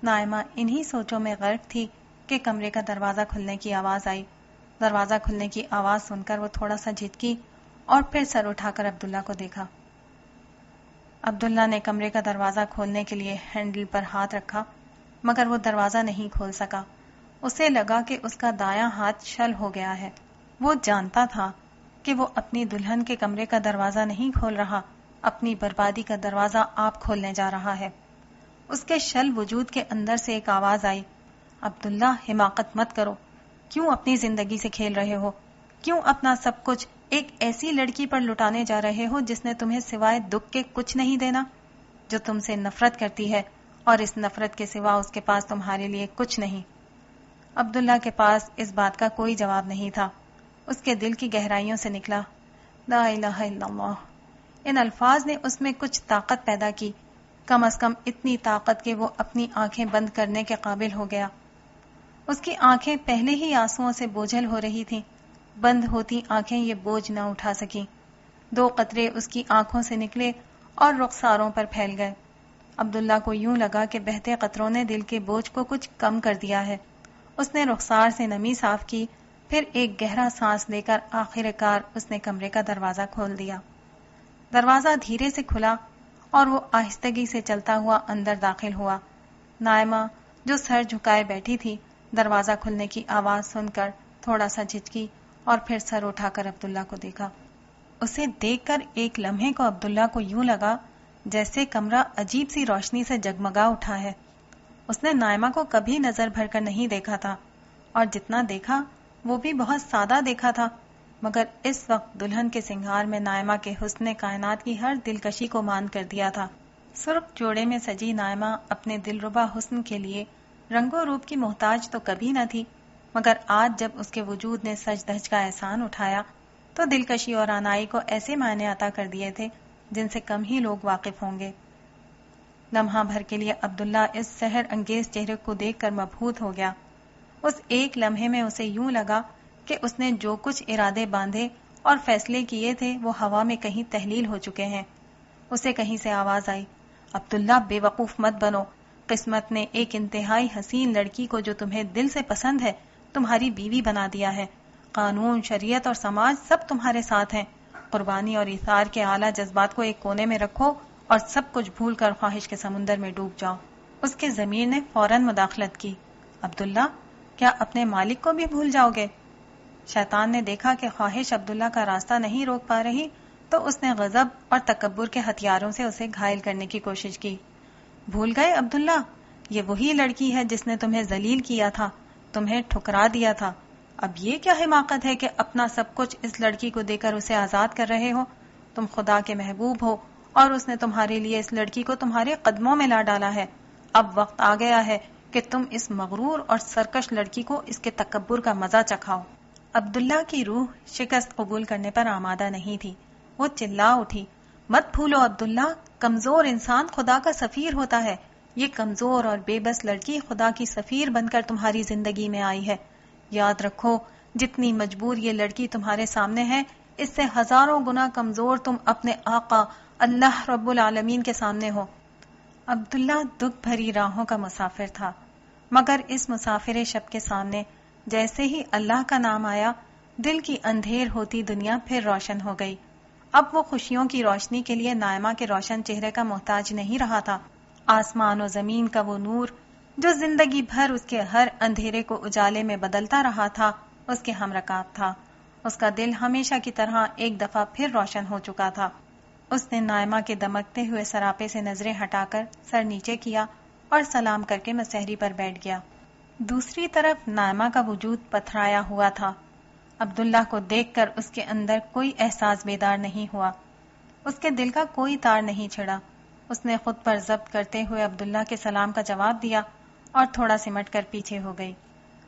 نائمہ انہی سوچوں میں غرق تھی کہ کمرے کا دروازہ کھلنے کی آواز آئی۔ دروازہ کھلنے کی آواز سن کر وہ تھوڑا سا جھٹکی اور پھر سر اٹھا کر عبداللہ کو دیکھا۔ عبداللہ نے کمرے کا دروازہ کھولنے کے لیے ہینڈل پر ہاتھ رکھا، مگر وہ دروازہ نہیں کھول سکا۔ اسے لگا کہ اس کا دایاں ہاتھ شل ہو گیا ہے۔ وہ جانتا تھا کہ وہ اپنی دلہن کے کمرے کا دروازہ نہیں کھول رہا، اپنی بربادی کا دروازہ آپ کھولنے جا رہا ہے۔ اس کے شل وجود کے اندر سے ایک آواز آئی، عبداللہ حماقت مت کرو، کیوں اپنی زندگی سے کھیل رہے ہو؟ کیوں اپنا سب کچھ ایک ایسی لڑکی پر لٹانے جا رہے ہو جس نے تمہیں سوائے دکھ کے کچھ نہیں دینا، جو تم سے نفرت کرتی ہے اور اس نفرت کے سوا اس کے پاس تمہارے لیے کچھ نہیں۔ عبداللہ کے پاس اس بات کا کوئی جواب نہیں تھا۔ اس کے دل کی گہرائیوں سے نکلا، لا الہ الا اللہ۔ ان الفاظ نے اس میں کچھ طاقت پیدا کی، کم از کم اتنی طاقت کہ وہ اپنی آنکھیں بند کرنے کے قابل ہو گیا۔ اس کی آنکھیں پہلے ہی آنسوؤں سے بوجھل ہو رہی تھیں، بند ہوتی آنکھیں یہ بوجھ نہ اٹھا سکیں۔ 2 قطرے اس کی آنکھوں سے نکلے اور رخساروں پر پھیل گئے۔ عبداللہ کو یوں لگا کہ بہتے قطروں نے دل کے بوجھ کو کچھ کم کر دیا ہے۔ اس نے رخسار سے نمی صاف کی، پھر ایک گہرا سانس لے کر آخر کار اس نے کمرے کا دروازہ کھول دیا۔ دروازہ دھیرے سے کھلا اور وہ آہستگی سے چلتا ہوا اندر داخل ہوا۔ نائمہ جو سر جھکائے بیٹھی تھی، دروازہ کھلنے کی آواز سن کر تھوڑا سا جھجکی اور پھر سر اٹھا کر عبداللہ کو دیکھا۔ اسے دیکھ کر ایک لمحے کو عبداللہ کو یوں لگا جیسے کمرہ عجیب سی روشنی سے جگمگا اٹھا ہے۔ اس نے نائمہ کو کبھی نظر بھر کر نہیں دیکھا تھا، اور جتنا دیکھا وہ بھی بہت سادہ دیکھا تھا، مگر اس وقت دلہن کے سنگھار میں نائمہ کے حسن کائنات کی ہر دلکشی کو مان کر دیا تھا۔ سرخ جوڑے میں سجی نائمہ اپنے دلربا حسن کے لیے رنگ و روپ کی محتاج تو کبھی نہ تھی، مگر آج جب اس کے وجود نے سج دھج کا احسان اٹھایا تو دلکشی اور آنائی کو ایسے معنی عطا کر دیے تھے جن سے کم ہی لوگ واقف ہوں گے۔ لمحہ بھر کے لیے عبداللہ اس سحر انگیز چہرے کو دیکھ کر مبہوت ہو گیا۔ اس ایک لمحے میں اسے یوں لگا کہ اس نے جو کچھ ارادے باندھے اور فیصلے کیے تھے وہ ہوا میں کہیں تحلیل ہو چکے ہیں۔ اسے کہیں سے آواز آئی، عبداللہ بے وقوف مت بنو، قسمت نے ایک انتہائی حسین لڑکی کو جو تمہیں دل سے پسند ہے تمہاری بیوی بنا دیا ہے۔ قانون، شریعت اور سماج سب تمہارے ساتھ ہیں۔ قربانی اور ایثار کے اعلیٰ جذبات کو ایک کونے میں رکھو اور سب کچھ بھول کر خواہش کے سمندر میں ڈوب جاؤ۔ اس کے ضمیر نے فوراً مداخلت کی، عبداللہ کیا اپنے مالک کو بھی بھول جاؤ گے؟ شیطان نے دیکھا کہ خواہش عبداللہ کا راستہ نہیں روک پا رہی تو اس نے غضب اور تکبر کے ہتھیاروں سے اسے گھائل کرنے کی کوشش کی۔ بھول گئے عبداللہ؟ یہ وہی لڑکی ہے جس نے تمہیں ذلیل کیا تھا، تمہیں ٹھکرا دیا تھا۔ اب یہ کیا حماقت ہے کہ اپنا سب کچھ اس لڑکی کو دے کر اسے آزاد کر رہے ہو؟ تم خدا کے محبوب ہو اور اس نے تمہارے لیے اس لڑکی کو تمہارے قدموں میں لا ڈالا ہے۔ اب وقت آ گیا ہے کہ تم اس مغرور اور سرکش لڑکی کو اس کے تکبر کا مزہ چکھاؤ۔ عبداللہ کی روح شکست قبول کرنے پر آمادہ نہیں تھی۔ وہ چلا اٹھی، مت بھولو عبداللہ، کمزور انسان خدا کا سفیر ہوتا ہے۔ یہ کمزور اور بے بس لڑکی خدا کی سفیر بن کر تمہاری زندگی میں آئی ہے۔ یاد رکھو، جتنی مجبور یہ لڑکی تمہارے سامنے ہے، اس سے ہزاروں گنا کمزور تم اپنے آقا اللہ رب العالمین کے سامنے ہو۔ عبداللہ دکھ بھری راہوں کا مسافر تھا، مگر اس مسافر شب کے سامنے جیسے ہی اللہ کا نام آیا، دل کی اندھیر ہوتی دنیا پھر روشن ہو گئی۔ اب وہ خوشیوں کی روشنی کے لیے نائمہ کے روشن چہرے کا محتاج نہیں رہا تھا۔ آسمان و زمین کا وہ نور جو زندگی بھر اس کے ہر اندھیرے کو اجالے میں بدلتا رہا تھا، اس کے ہم رکاب تھا۔ اس کا دل ہمیشہ کی طرح ایک دفعہ پھر روشن ہو چکا تھا۔ اس نے نائمہ کے دمکتے ہوئے سراپے سے نظریں ہٹا کر سر نیچے کیا اور سلام کر کے مسہری پر بیٹھ گیا۔ دوسری طرف نائمہ کا وجود پتھرایا ہوا تھا۔ عبداللہ کو دیکھ کر اس کے اندر کوئی احساس بیدار نہیں ہوا، اس کے دل کا کوئی تار نہیں چھڑا۔ اس نے خود پر ضبط کرتے ہوئے عبداللہ کے سلام کا جواب دیا اور تھوڑا سمٹ کر پیچھے ہو گئی۔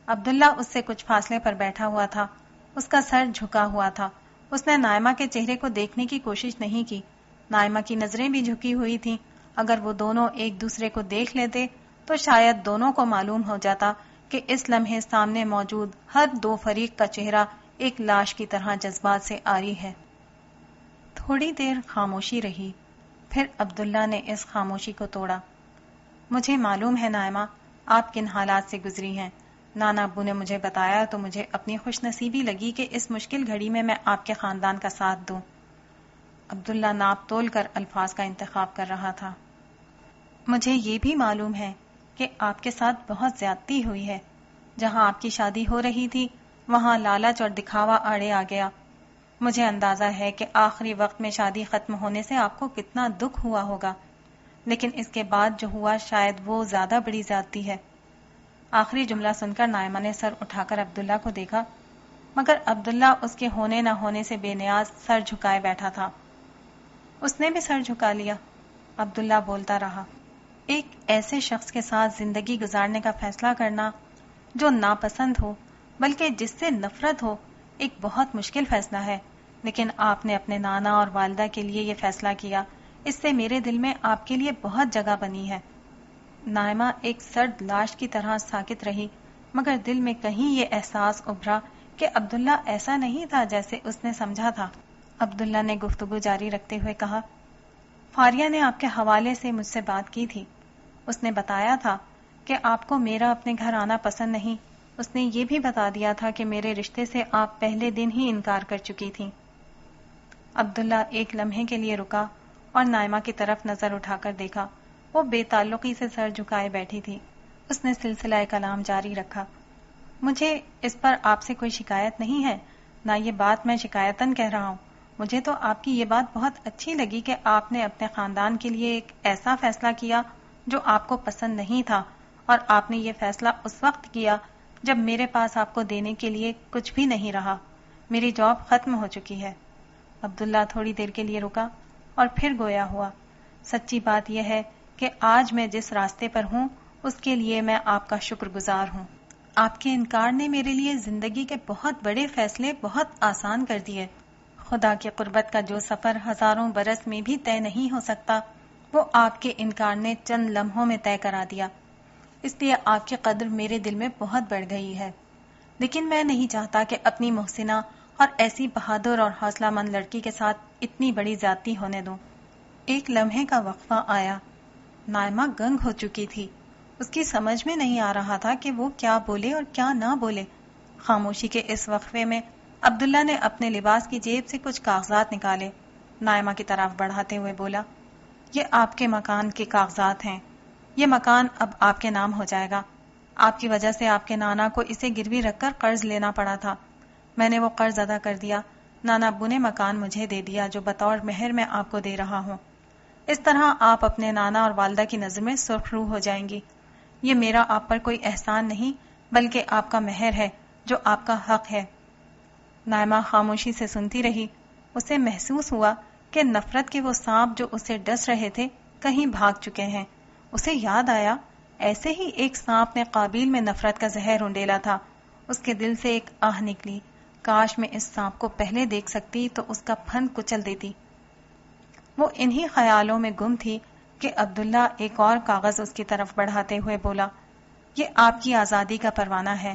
عبداللہ اس سے کچھ فاصلے پر بیٹھا ہوا تھا، اس کا سر جھکا ہوا تھا۔ اس نے نائمہ کے چہرے کو دیکھنے کی کوشش نہیں کی۔ نائمہ کی نظریں بھی جھکی ہوئی تھیں۔ اگر وہ دونوں ایک دوسرے کو دیکھ لیتے تو شاید دونوں کو معلوم ہو جاتا کہ اس لمحے سامنے موجود ہر 2 فریق کا چہرہ ایک لاش کی طرح جذبات سے عاری ہے۔ تھوڑی دیر خاموشی رہی، پھر عبداللہ نے اس خاموشی کو توڑا۔ مجھے معلوم ہے نائمہ، آپ کن حالات سے گزری ہیں۔ نانا ابو نے مجھے بتایا تو مجھے اپنی خوش نصیبی لگی کہ اس مشکل گھڑی میں آپ کے خاندان کا ساتھ دوں۔ عبداللہ ناپ تول کر الفاظ کا انتخاب کر رہا تھا۔ مجھے یہ بھی معلوم ہے کہ آپ کے ساتھ بہت زیادتی ہوئی ہے۔ جہاں آپ کی شادی ہو رہی تھی وہاں لالچ اور دکھاوا آڑے آ گیا۔ مجھے اندازہ ہے کہ آخری وقت میں شادی ختم ہونے سے آپ کو کتنا دکھ ہوا ہوگا، لیکن اس کے بعد جو ہوا شاید وہ زیادہ بڑی زیادتی ہے۔ آخری جملہ سن کر نائمہ نے سر اٹھا کر عبداللہ کو دیکھا، مگر عبداللہ اس کے ہونے نہ ہونے سے بے نیاز سر جھکائے بیٹھا تھا۔ اس نے بھی سر جھکا لیا۔ عبداللہ بولتا رہا، ایک ایسے شخص کے ساتھ زندگی گزارنے کا فیصلہ کرنا جو ناپسند ہو بلکہ جس سے نفرت ہو ایک بہت مشکل فیصلہ ہے، لیکن آپ نے اپنے نانا اور والدہ کے لیے یہ فیصلہ کیا، اس سے میرے دل میں آپ کے لیے بہت جگہ بنی ہے۔ نائمہ ایک سرد لاش کی طرح ساکت رہی، مگر دل میں کہیں یہ احساس ابھرا کہ عبداللہ ایسا نہیں تھا جیسے اس نے سمجھا تھا۔ عبداللہ نے گفتگو جاری رکھتے ہوئے کہا، فاریہ نے آپ کے حوالے سے مجھ سے بات کی تھی۔ اس نے بتایا تھا کہ آپ کو میرا اپنے گھر آنا پسند نہیں۔ اس نے یہ بھی بتا دیا تھا کہ میرے رشتے سے آپ پہلے دن ہی انکار کر چکی تھیں۔ عبداللہ ایک لمحے کے لیے رکا اور نائمہ کی طرف نظر اٹھا کر دیکھا۔ وہ بے تعلقی سے سر جھکائے بیٹھی تھی۔ اس نے سلسلہ کلام جاری رکھا، مجھے اس پر آپ سے کوئی شکایت نہیں ہے، نہ یہ بات میں شکایتاً کہہ رہا ہوں۔ مجھے تو آپ کی یہ بات بہت اچھی لگی کہ آپ نے اپنے خاندان کے لیے ایک ایسا فیصلہ کیا جو آپ کو پسند نہیں تھا، اور آپ نے یہ فیصلہ اس وقت کیا جب میرے پاس آپ کو دینے کے لیے کچھ بھی نہیں رہا۔ میری جاب ختم ہو چکی ہے۔ عبداللہ تھوڑی دیر کے لیے رکا اور پھر گویا ہوا، سچی بات یہ ہے کہ آج میں جس راستے پر ہوں اس کے لیے میں آپ کا شکر گزار ہوں۔ آپ کے انکار نے میرے لیے زندگی کے بہت بڑے فیصلے بہت آسان کر دیے۔ خدا کی قربت کا جو سفر ہزاروں برس میں بھی طے نہیں ہو سکتا، وہ آپ کے انکار نے چند لمحوں میں طے کرا دیا۔ اس لیے آپ کی قدر میرے دل میں بہت بڑھ گئی ہے، لیکن میں نہیں چاہتا کہ اپنی محسنہ اور ایسی بہادر اور حوصلہ مند لڑکی کے ساتھ اتنی بڑی زیادتی ہونے دوں۔ ایک لمحے کا وقفہ آیا۔ نائمہ گنگ ہو چکی تھی۔ اس کی سمجھ میں نہیں آ رہا تھا کہ وہ کیا بولے اور کیا نہ بولے۔ خاموشی کے اس وقفے میں عبداللہ نے اپنے لباس کی جیب سے کچھ کاغذات نکالے، نائمہ کی طرف بڑھاتے ہوئے بولا، یہ آپ کے مکان کے کاغذات ہیں۔ یہ مکان اب آپ کے نام ہو جائے گا۔ آپ کی وجہ سے آپ کے نانا کو اسے گروی رکھ کر قرض لینا پڑا تھا۔ میں نے وہ قرض ادا کر دیا۔ نانا ابو نے مکان مجھے دے دیا جو بطور مہر میں آپ کو دے رہا ہوں۔ اس طرح آپ اپنے نانا اور والدہ کی نظر میں سرخ رو ہو جائیں گی۔ یہ میرا آپ پر کوئی احسان نہیں بلکہ آپ کا مہر ہے جو آپ کا حق ہے۔ نائمہ خاموشی سے سنتی رہی۔ اسے محسوس ہوا کہ نفرت کے وہ سانپ جو اسے ڈس رہے تھے کہیں بھاگ چکے ہیں۔ اسے یاد آیا، ایسے ہی ایک سانپ نے قابیل میں نفرت کا زہر انڈیلا تھا۔ اس کے دل سے ایک آہ نکلی، کاش میں اس سانپ کو پہلے دیکھ سکتی تو اس کا پھن کچل دیتی۔ وہ انہی خیالوں میں گم تھی کہ عبداللہ ایک اور کاغذ اس کی طرف بڑھاتے ہوئے بولا، یہ آپ کی آزادی کا پروانہ ہے۔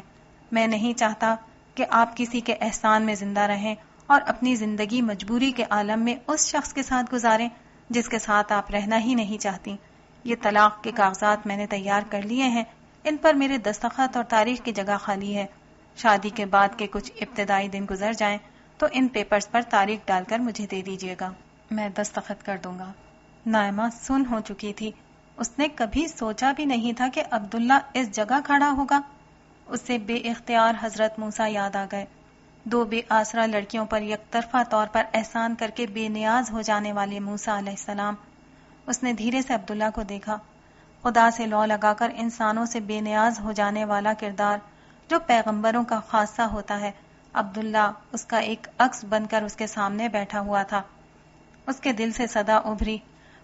میں نہیں چاہتا کہ آپ کسی کے احسان میں زندہ رہیں اور اپنی زندگی مجبوری کے عالم میں اس شخص کے ساتھ گزاریں جس کے ساتھ آپ رہنا ہی نہیں چاہتی۔ یہ طلاق کے کاغذات میں نے تیار کر لیے ہیں، ان پر میرے دستخط اور تاریخ کی جگہ خالی ہے۔ شادی کے بعد کے کچھ ابتدائی دن گزر جائیں تو ان پیپرز پر تاریخ ڈال کر مجھے دے دیجیے گا، میں دستخط کر دوں گا۔ نائمہ سن ہو چکی تھی۔ اس نے کبھی سوچا بھی نہیں تھا کہ عبداللہ اس جگہ کھڑا ہوگا۔ اس سے بے اختیار حضرت موسیٰ یاد آ گئے، دو بے آسرا لڑکیوں پر یک طرفہ طور پر احسان کر کے بے نیاز ہو جانے والے موسیٰ علیہ السلام۔ اس نے دھیرے سے عبداللہ کو دیکھا۔ خدا سے لو لگا کر انسانوں سے بے نیاز ہو جانے والا کردار جو پیغمبروں کا خاصہ ہوتا ہے، عبداللہ اس کا ایک عکس بن کر اس کے سامنے بیٹھا ہوا تھا۔ اس کے دل سے صدا ابھری،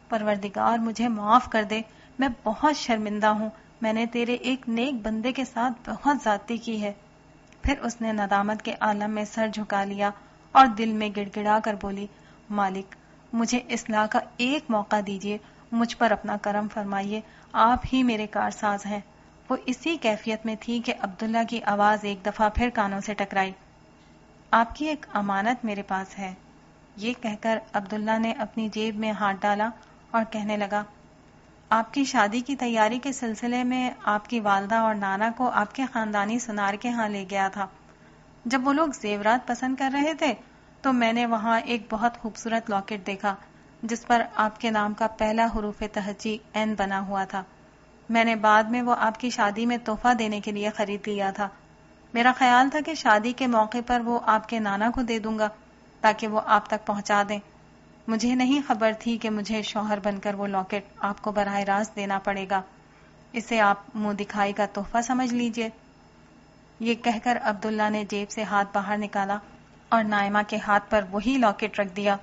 پروردگار مجھے معاف کر دے، میں بہت شرمندہ ہوں، میں نے تیرے ایک نیک بندے کے ساتھ بہت زیادتی کی ہے۔ پھر اس نے ندامت کے عالم میں سر جھکا لیا اور دل میں گڑ گڑا کر بولی، مالک مجھے اصلاح کا ایک موقع دیجیے، مجھ پر اپنا کرم فرمائیے، آپ ہی میرے کارساز ہیں۔ وہ اسی کیفیت میں تھی کہ عبداللہ کی آواز ایک دفعہ پھر کانوں سے ٹکرائی، آپ کی ایک امانت میرے پاس ہے۔ یہ کہہ کر عبداللہ نے اپنی جیب میں ہاتھ ڈالا اور کہنے لگا، آپ کی شادی کی تیاری کے سلسلے میں آپ کی والدہ اور نانا کو آپ کے خاندانی سنار کے ہاں لے گیا تھا۔ جب وہ لوگ زیورات پسند کر رہے تھے تو میں نے وہاں ایک بہت خوبصورت لاکٹ دیکھا جس پر آپ کے نام کا پہلا حروف تہجی این بنا ہوا تھا۔ میں نے بعد میں وہ آپ کی شادی میں تحفہ دینے کے لیے خرید لیا تھا۔ میرا خیال تھا کہ شادی کے موقع پر وہ آپ کے نانا کو دے دوں گا۔ تاکہ وہ آپ تک پہنچا دیں۔ مجھے نہیں خبر تھی کہ مجھے شوہر بن کر وہ لاکٹ آپ کو براہ راست دینا پڑے گا، اسے آپ منہ دکھائی کا تحفہ سمجھ لیجئے۔ یہ کہہ کر عبداللہ نے جیب سے ہاتھ باہر نکالا اور نائمہ کے ہاتھ پر وہی لاکٹ رکھ دیا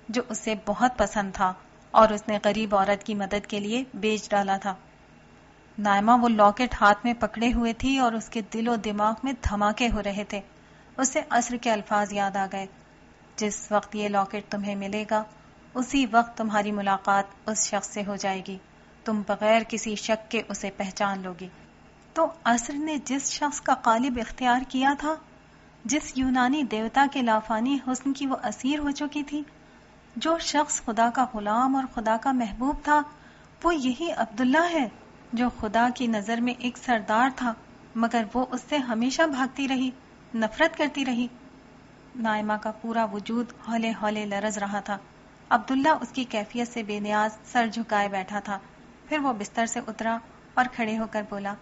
جو اسے بہت پسند تھا اور اس نے غریب عورت کی مدد کے لیے بیچ ڈالا تھا۔ نائمہ وہ لاکٹ ہاتھ میں پکڑے ہوئے تھی اور اس کے دل و دماغ میں دھماکے ہو رہے تھے۔ اسے عصر کے الفاظ یاد آ گئے، جس وقت یہ لاکٹ تمہیں ملے گا اسی وقت تمہاری ملاقات اس شخص سے ہو جائے گی، تم بغیر کسی شک کے اسے پہچان لوگی۔ تو عصر نے جس شخص کا قالب اختیار کیا تھا، جس یونانی دیوتا کے لافانی حسن کی وہ اسیر ہو چکی تھی، جو شخص خدا کا غلام اور خدا کا محبوب تھا، وہ یہی عبداللہ ہے جو خدا کی نظر میں ایک سردار تھا، مگر وہ اس سے ہمیشہ بھاگتی رہی، نفرت کرتی رہی۔ نائمہ کا پورا وجود ہولے ہولے لرز رہا تھا۔ عبداللہ اس کی کیفیت سے بے نیاز سر جھکائے بیٹھا تھا۔ پھر وہ بستر سے اترا اور کھڑے ہو کر بولا،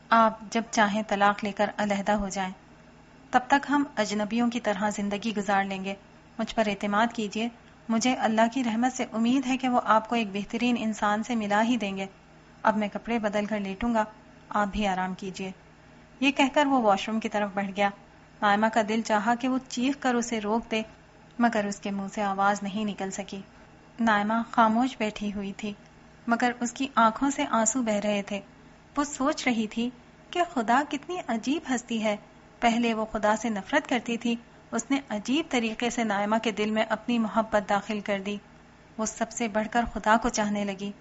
آپ جب چاہیں طلاق لے کر علیحدہ ہو جائیں، تب تک ہم اجنبیوں کی طرح زندگی گزار لیں گے۔ مجھ پر اعتماد کیجئے، مجھے اللہ کی رحمت سے امید ہے کہ وہ آپ کو ایک بہترین انسان سے ملا ہی دیں گے۔ اب میں کپڑے بدل کر لیٹوں گا، آپ بھی آرام کیجئے۔ یہ کہہ کر وہ واش روم کی طرف بڑھ گیا۔ نائمہ کا دل چاہا کہ وہ چیخ کر اسے روک دے، مگر اس کے منہ سے آواز نہیں نکل سکی۔ نائمہ خاموش بیٹھی ہوئی تھی، مگر اس کی آنکھوں سے آنسو بہہ رہے تھے۔ وہ سوچ رہی تھی کہ خدا کتنی عجیب ہستی ہے۔ پہلے وہ خدا سے نفرت کرتی تھی، اس نے عجیب طریقے سے نائمہ کے دل میں اپنی محبت داخل کر دی۔ وہ سب سے بڑھ کر خدا کو چاہنے لگی۔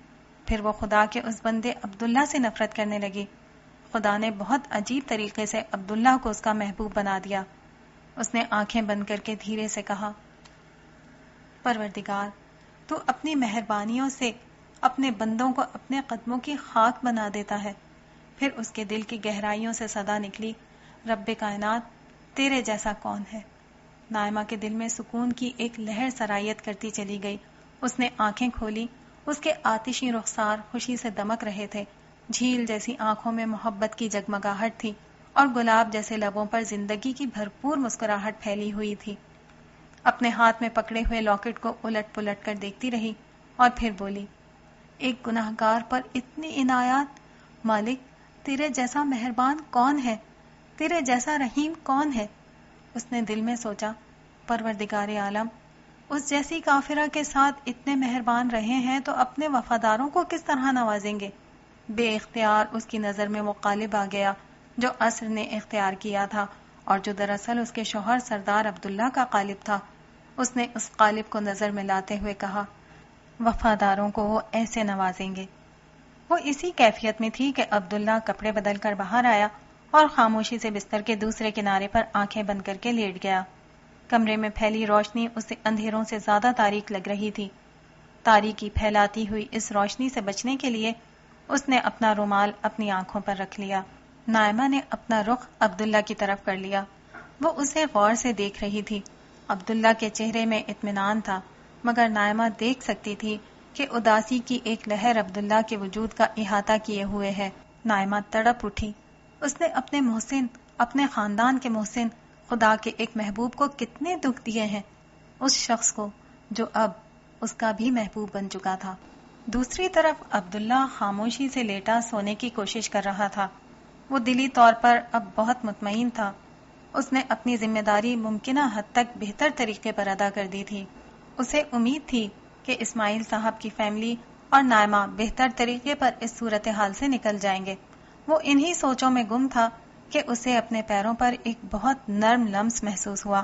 پھر وہ خدا کے اس بندے عبداللہ سے نفرت کرنے لگی۔ خدا نے بہت عجیب طریقے سے عبداللہ کو اس کا محبوب بنا دیا۔ اس نے آنکھیں بند کر کے دھیرے سے کہا، پروردگار، تو اپنی مہربانیوں سے اپنے بندوں کو اپنے قدموں کی خاک بنا دیتا ہے۔ پھر اس کے دل کی گہرائیوں سے صدا نکلی، رب کائنات، تیرے جیسا کون ہے؟ نائمہ کے دل میں سکون کی ایک لہر سرایت کرتی چلی گئی۔ اس نے آنکھیں کھولی، اس کے آتشی رخسار خوشی سے دمک رہے تھے، جھیل جیسی آنکھوں میں محبت کی جگمگاہٹ تھی اور گلاب جیسے لبوں پر زندگی کی بھرپور مسکراہٹ پھیلی ہوئی تھی۔ اپنے ہاتھ میں پکڑے ہوئے لاکٹ کو الٹ پلٹ کر دیکھتی رہی اور پھر بولی، ایک گناہگار پر اتنی عنایات، مالک تیرے جیسا مہربان کون ہے؟ تیرے جیسا رحیم کون ہے؟ اس نے دل میں سوچا، پروردگار عالم، اس جیسی کافرہ کے ساتھ اتنے مہربان رہے ہیں تو اپنے وفاداروں کو کس طرح نوازیں گے؟ بے اختیار اس کی نظر میں وہ قالب آ گیا جو عصر نے اختیار کیا تھا اور جو دراصل اس کے شوہر سردار عبداللہ کا قالب تھا۔ اس نے اس قالب کو نظر میں لاتے ہوئے کہا، وفاداروں کو وہ ایسے نوازیں گے۔ وہ اسی کیفیت میں تھی کہ عبداللہ کپڑے بدل کر باہر آیا اور خاموشی سے بستر کے دوسرے کنارے پر آنکھیں بند کر کے لیٹ گیا۔ کمرے میں پھیلی روشنی اسے اندھیروں سے زیادہ تاریک لگ رہی تھی۔ تاریکی پھیلاتی ہوئی اس روشنی سے بچنے کے لیے اس نے اپنا رومال اپنی آنکھوں پر رکھ لیا۔ نائمہ نے اپنا رخ عبداللہ کی طرف کر لیا۔ وہ اسے غور سے دیکھ رہی تھی۔ عبداللہ کے چہرے میں اطمینان تھا، مگر نائمہ دیکھ سکتی تھی کہ اداسی کی ایک لہر عبداللہ کے وجود کا احاطہ کیے ہوئے ہے۔ نائمہ تڑپ اٹھی۔ اس نے اپنے محسن، اپنے خاندان کے محسن، خدا کے ایک محبوب کو کتنے دکھ دیے ہیں، اس شخص کو جو اب اس کا بھی محبوب بن چکا تھا۔ دوسری طرف عبداللہ خاموشی سے لیٹا سونے کی کوشش کر رہا تھا۔ وہ دلی طور پر اب بہت مطمئن تھا۔ اس نے اپنی ذمہ داری ممکنہ حد تک بہتر طریقے پر ادا کر دی تھی۔ اسے امید تھی کہ اسماعیل صاحب کی فیملی اور نائمہ بہتر طریقے پر اس صورتحال سے نکل جائیں گے۔ وہ انہی سوچوں میں گم تھا کہ اسے اپنے پیروں پر ایک بہت نرم لمس محسوس ہوا۔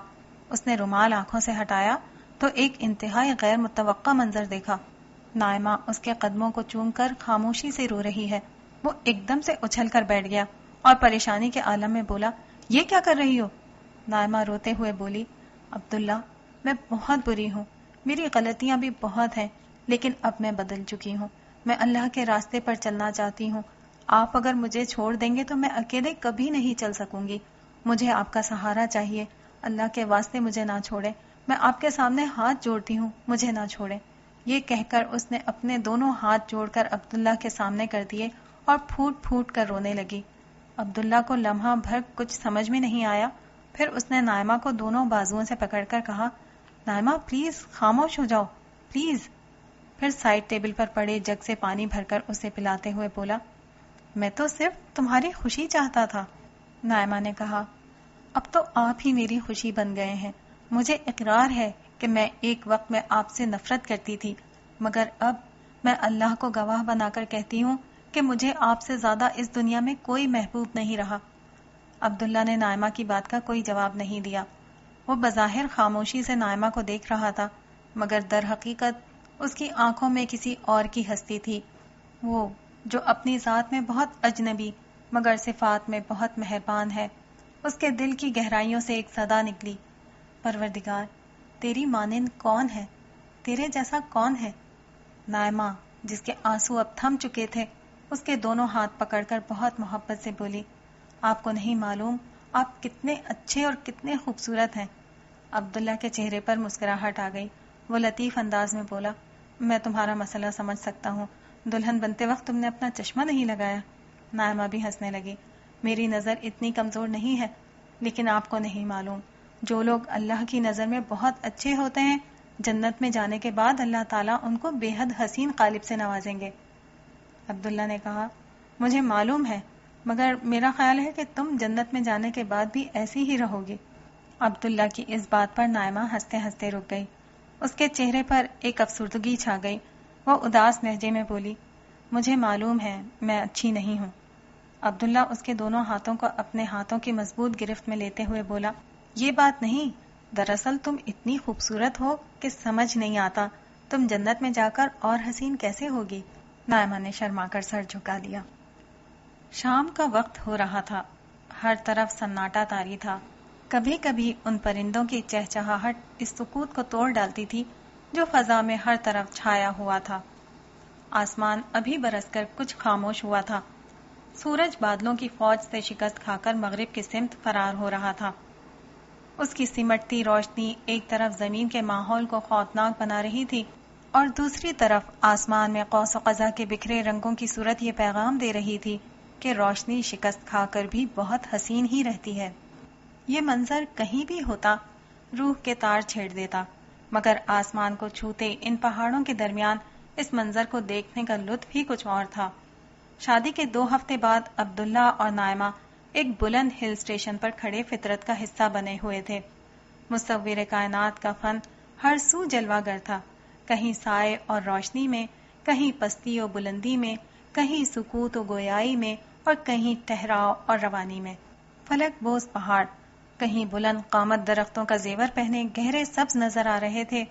اس نے رومال آنکھوں سے ہٹایا تو ایک انتہائی غیر متوقع منظر دیکھا۔ نائمہ اس کے قدموں کو چوم کر خاموشی سے رو رہی ہے۔ وہ ایک دم سے اچھل کر بیٹھ گیا اور پریشانی کے عالم میں بولا، یہ کیا کر رہی ہو؟ نائمہ روتے ہوئے بولی، عبداللہ، میں بہت بری ہوں، میری غلطیاں بھی بہت ہیں، لیکن اب میں بدل چکی ہوں۔ میں اللہ کے راستے پر چلنا چاہتی ہوں۔ آپ اگر مجھے چھوڑ دیں گے تو میں اکیلے کبھی نہیں چل سکوں گی۔ مجھے آپ کا سہارا چاہیے۔ اللہ کے واسطے مجھے نہ چھوڑیں۔ میں آپ کے سامنے ہاتھ جوڑتی ہوں، مجھے نہ چھوڑیں۔ یہ کہہ کر اس نے اپنے دونوں ہاتھ جوڑ کر عبداللہ کے سامنے کر دیے اور پھوٹ پھوٹ کر رونے لگی۔ عبداللہ کو لمحہ بھر کچھ سمجھ میں نہیں آیا۔ پھر اس نے نائمہ کو دونوں بازوؤں سے پکڑ کر کہا، نائمہ پلیز خاموش ہو جاؤ پلیز. پھر سائڈ ٹیبل پر پڑے جگ سے پانی بھر کر اسے پلاتے ہوئے بولا، میں تو صرف تمہاری خوشی چاہتا تھا. نائمہ نے کہا، اب تو آپ ہی میری خوشی بن گئے ہیں. مجھے اقرار ہے کہ میں ایک وقت میں آپ سے نفرت کرتی تھی، مگر اب میں اللہ کو گواہ بنا کر کہتی ہوں کہ مجھے آپ سے زیادہ اس دنیا میں کوئی محبوب نہیں رہا. عبداللہ نے نائمہ کی بات کا کوئی جواب نہیں دیا. وہ بظاہر خاموشی سے نائمہ کو دیکھ رہا تھا، مگر در حقیقت اس کی آنکھوں میں کسی اور کی ہستی تھی، وہ جو اپنی ذات میں بہت اجنبی مگر صفات میں بہت مہربان ہے. اس کے دل کی گہرائیوں سے ایک صدا نکلی، پروردگار، تیری مانند کون ہے؟ تیرے جیسا کون ہے؟ نائمہ، جس کے آنسو اب تھم چکے تھے، اس کے دونوں ہاتھ پکڑ کر بہت محبت سے بولی، آپ کو نہیں معلوم آپ کتنے اچھے اور کتنے خوبصورت ہیں. عبداللہ کے چہرے پر مسکراہٹ آ گئی. وہ لطیف انداز میں بولا، میں تمہارا مسئلہ سمجھ سکتا ہوں. دلہن بنتے وقت تم نے اپنا چشمہ نہیں لگایا. نائمہ بھی ہنسنے لگی. میری نظر اتنی کمزور نہیں ہے، لیکن آپ کو نہیں معلوم، جو لوگ اللہ کی نظر میں بہت اچھے ہوتے ہیں، جنت میں جانے کے بعد اللہ تعالیٰ ان کو بے حد حسین قالب سے نوازیں گے. عبداللہ نے کہا، مجھے معلوم ہے، مگر میرا خیال ہے کہ تم جنت میں جانے کے بعد بھی ایسی ہی رہو گی. عبداللہ کی اس بات پر نائمہ ہنستے ہنستے رک گئی. اس کے چہرے پر ایک افسردگی چھا گئی. وہ اداس لہجے میں بولی، مجھے معلوم ہے میں اچھی نہیں ہوں. عبداللہ اس کے دونوں ہاتھوں کو اپنے ہاتھوں کی مضبوط گرفت میں لیتے ہوئے بولا، یہ بات نہیں، دراصل تم اتنی خوبصورت ہو کہ سمجھ نہیں آتا تم جنت میں جا کر اور حسین کیسے ہوگی. نائمہ نے شرما کر سر جھکا دیا. شام کا وقت ہو رہا تھا. ہر طرف سناٹا طاری تھا. کبھی کبھی ان پرندوں کی چہچہاہٹ اس سکوت کو توڑ ڈالتی تھی جو فضا میں ہر طرف چھایا ہوا تھا. آسمان ابھی برس کر کچھ خاموش ہوا تھا. سورج بادلوں کی فوج سے شکست کھا کر مغرب کی سمت فرار ہو رہا تھا. اس کی سمٹتی روشنی ایک طرف زمین کے ماحول کو خوفناک بنا رہی تھی اور دوسری طرف آسمان میں قوس و قزح کے بکھرے رنگوں کی صورت یہ پیغام دے رہی تھی کہ روشنی شکست کھا کر بھی بہت حسین ہی رہتی ہے. یہ منظر کہیں بھی ہوتا روح کے تار چھیڑ دیتا، مگر آسمان کو چھوتے ان پہاڑوں کے درمیان اس منظر کو دیکھنے کا لطف ہی کچھ اور تھا. شادی کے 2 ہفتے بعد عبداللہ اور نائمہ ایک بلند ہل اسٹیشن پر کھڑے فطرت کا حصہ بنے ہوئے تھے. مصور کائنات کا فن ہر سو جلوہ گر تھا، کہیں سائے اور روشنی میں، کہیں پستی و بلندی میں، کہیں سکوت و گویائی میں، اور کہیں ٹھہراؤ اور روانی میں. فلک بوز پہاڑ کہیں بلند قامت درختوں کا زیور پہنے گہرے سبز نظر آ رہے تھے،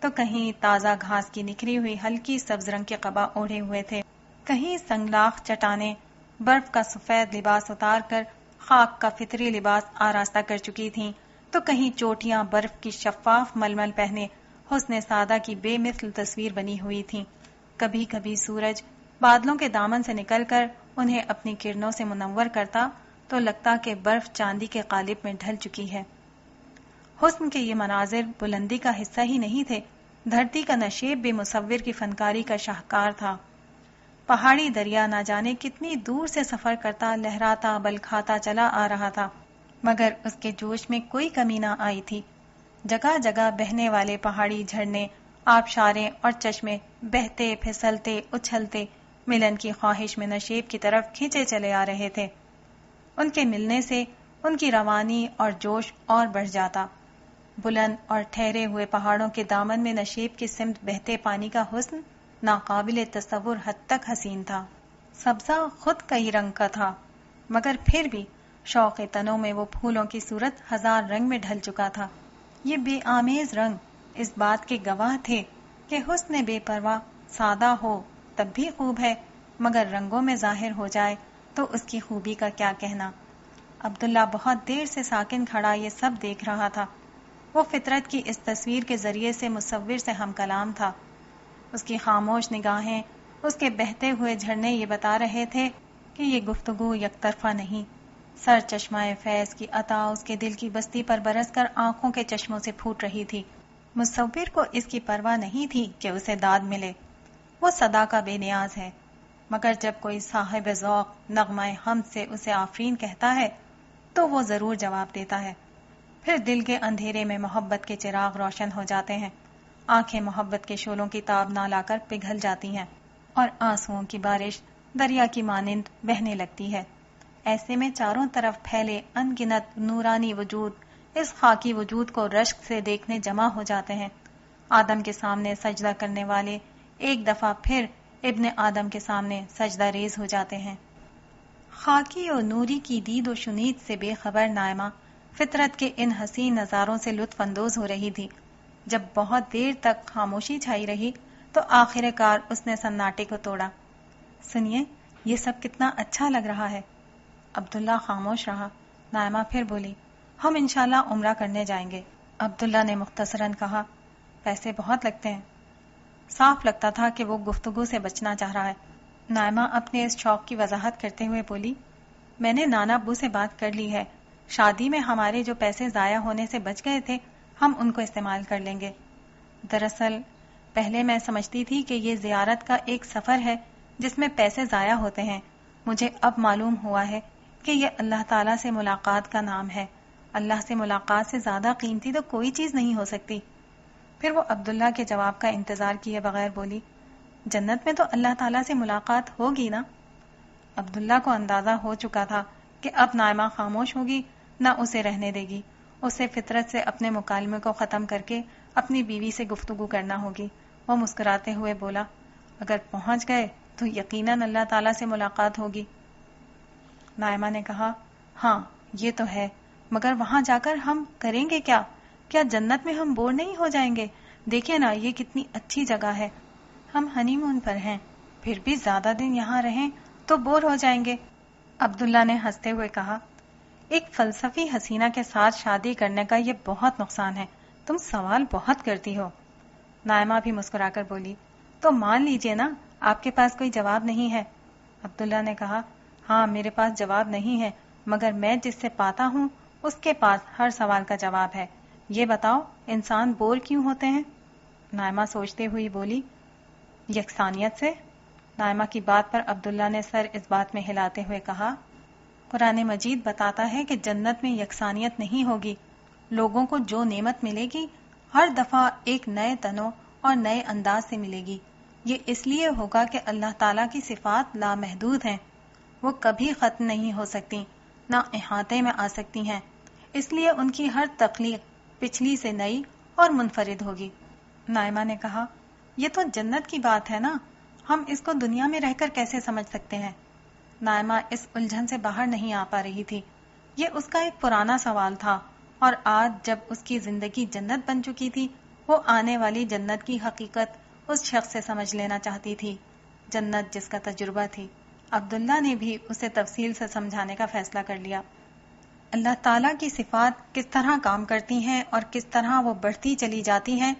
تو کہیں تازہ گھاس کی نکھری ہوئی ہلکی سبز رنگ کے قبا اوڑھے ہوئے تھے. کہیں سنگلاخ چٹانیں برف کا سفید لباس اتار کر خاک کا فطری لباس آراستہ کر چکی تھیں، تو کہیں چوٹیاں برف کی شفاف ململ پہنے حسن سادہ کی بے مثل تصویر بنی ہوئی تھیں. کبھی کبھی سورج بادلوں کے دامن سے نکل کر انہیں اپنی کرنوں سے منور کرتا تو لگتا کہ برف چاندی کے قالب میں ڈھل چکی ہے. حسن کے یہ مناظر بلندی کا حصہ ہی نہیں تھے، دھرتی کا نشیب بھی مصور کی فنکاری کا شاہکار تھا. پہاڑی دریا نہ جانے کتنی دور سے سفر کرتا لہراتا بل کھاتا چلا آ رہا تھا، مگر اس کے جوش میں کوئی کمی نہ آئی تھی. جگہ جگہ بہنے والے پہاڑی جھرنے، آبشاریں اور چشمے بہتے پھسلتے اچھلتے ملن کی خواہش میں نشیب کی طرف کھینچے چلے آ رہے تھے. ان کے ملنے سے ان کی روانی اور جوش اور بڑھ جاتا. بلند اور ٹھہرے ہوئے پہاڑوں کے دامن میں نشیب کی سمت بہتے پانی کا حسن ناقابل تصور حد تک حسین تھا. سبزہ خود کئی رنگ کا تھا، مگر پھر بھی شوق تنوں میں وہ پھولوں کی صورت 1000 رنگ میں ڈھل چکا تھا. یہ بے آمیز رنگ اس بات کے گواہ تھے کہ حسن بے پرواہ سادہ ہو تب بھی خوب ہے، مگر رنگوں میں ظاہر ہو جائے تو اس کی خوبی کا کیا کہنا. عبداللہ بہت دیر سے ساکن کھڑا یہ سب دیکھ رہا تھا. وہ فطرت کی اس تصویر کے ذریعے سے مصور سے ہم کلام تھا. اس کی خاموش نگاہیں، اس کے بہتے ہوئے جھرنے یہ بتا رہے تھے کہ یہ گفتگو یک طرفہ نہیں. سر چشمہ فیض کی عطا اس کے دل کی بستی پر برس کر آنکھوں کے چشموں سے پھوٹ رہی تھی. مصور کو اس کی پرواہ نہیں تھی کہ اسے داد ملے. وہ صدا کا بے نیاز ہے، مگر جب کوئی صاحب ذوق نغمہ حمد سے اسے آفرین کہتا ہے تو وہ ضرور جواب دیتا ہے. پھر دل کے اندھیرے میں محبت کے چراغ روشن ہو جاتے ہیں، آنکھیں محبت کے شعلوں کی تاب نہ لا کر پگھل جاتی ہیں اور آنسوؤں کی بارش دریا کی مانند بہنے لگتی ہے۔ ایسے میں چاروں طرف پھیلے ان گنت نورانی وجود اس خاکی وجود کو رشک سے دیکھنے جمع ہو جاتے ہیں۔ آدم کے سامنے سجدہ کرنے والے ایک دفعہ پھر ابن آدم کے سامنے سجدہ ریز ہو جاتے ہیں۔ خاکی اور نوری کی دید و شنید سے بے خبر نائمہ فطرت کے ان حسین نظاروں سے لطف اندوز ہو رہی تھی۔ جب بہت دیر تک خاموشی چھائی رہی تو آخر کار اس نے سناٹے کو توڑا۔ سنیے، یہ سب کتنا اچھا لگ رہا ہے۔ عبداللہ خاموش رہا۔ نائمہ پھر بولی، ہم انشاءاللہ عمرہ کرنے جائیں گے۔ عبداللہ نے مختصراً کہا، پیسے بہت لگتے ہیں۔ صاف لگتا تھا کہ وہ گفتگو سے بچنا چاہ رہا ہے۔ نائمہ اپنے اس شوق کی وضاحت کرتے ہوئے بولی، میں نے نانا ابو سے بات کر لی ہے، شادی میں ہمارے جو پیسے ضائع ہونے سے بچ گئے تھے ہم ان کو استعمال کر لیں گے۔ دراصل پہلے میں سمجھتی تھی کہ یہ زیارت کا ایک سفر ہے جس میں پیسے ضائع ہوتے ہیں، مجھے اب معلوم ہوا ہے کہ یہ اللہ تعالیٰ سے ملاقات کا نام ہے۔ اللہ سے ملاقات سے زیادہ قیمتی تو کوئی چیز نہیں ہو سکتی۔ پھر وہ عبداللہ کے جواب کا انتظار کیے بغیر بولی، جنت میں تو اللہ تعالیٰ سے ملاقات ہوگی نا؟ عبداللہ کو اندازہ ہو چکا تھا کہ اب نائمہ خاموش ہوگی، نہ اسے رہنے دے گی، اسے فطرت سے اپنے مکالمے کو ختم کر کے اپنی بیوی سے گفتگو کرنا ہوگی۔ وہ مسکراتے ہوئے بولا، اگر پہنچ گئے تو یقیناً اللہ تعالیٰ سے ملاقات ہوگی۔ نائمہ نے کہا، ہاں یہ تو ہے، مگر وہاں جا کر ہم کریں گے کیا؟ کیا جنت میں ہم بور نہیں ہو جائیں گے؟ دیکھیں نا، یہ کتنی اچھی جگہ ہے۔ ہم ہنی مون پر ہیں، پھر بھی زیادہ دن یہاں رہیں تو بور ہو جائیں گے۔ عبداللہ نے ہنستے ہوئے کہا، ایک فلسفی حسینہ کے ساتھ شادی کرنے کا یہ بہت نقصان ہے، تم سوال بہت کرتی ہو۔ نائمہ بھی مسکرا کر بولی، تو مان لیجئے نا آپ کے پاس کوئی جواب نہیں ہے۔ عبداللہ نے کہا، ہاں میرے پاس جواب نہیں ہے، مگر میں جس سے پاتا ہوں اس کے پاس ہر سوال کا جواب ہے۔ یہ بتاؤ، انسان بور کیوں ہوتے ہیں؟ نائمہ سوچتے ہوئی بولی، یکسانیت سے۔ نائمہ کی بات پر عبداللہ نے سر اس بات میں ہلاتے ہوئے کہا، قرآن مجید بتاتا ہے کہ جنت میں یکسانیت نہیں ہوگی، لوگوں کو جو نعمت ملے گی ہر دفعہ ایک نئے تنوع اور نئے انداز سے ملے گی۔ یہ اس لیے ہوگا کہ اللہ تعالیٰ کی صفات لامحدود ہیں، وہ کبھی ختم نہیں ہو سکتی، نہ احاطے میں آ سکتی ہیں، اس لیے ان کی ہر تخلیق پچھلی سے نئی اور منفرد ہوگی۔ نائمہ نے کہا، یہ تو جنت کی بات ہے نا، ہم اس کو دنیا میں رہ کر کیسے سمجھ سکتے ہیں؟ نائمہ اس الجھن سے باہر نہیں آ پا رہی تھی۔ یہ اس کا ایک پرانا سوال تھا، اور آج جب اس کی زندگی جنت بن چکی تھی، وہ آنے والی جنت کی حقیقت اس شخص سے سمجھ لینا چاہتی تھی، جنت جس کا تجربہ تھی۔ عبداللہ نے بھی اسے تفصیل سے سمجھانے کا فیصلہ کر لیا۔ اللہ تعالیٰ کی صفات کس طرح کام کرتی ہیں اور کس طرح وہ بڑھتی چلی جاتی ہیں،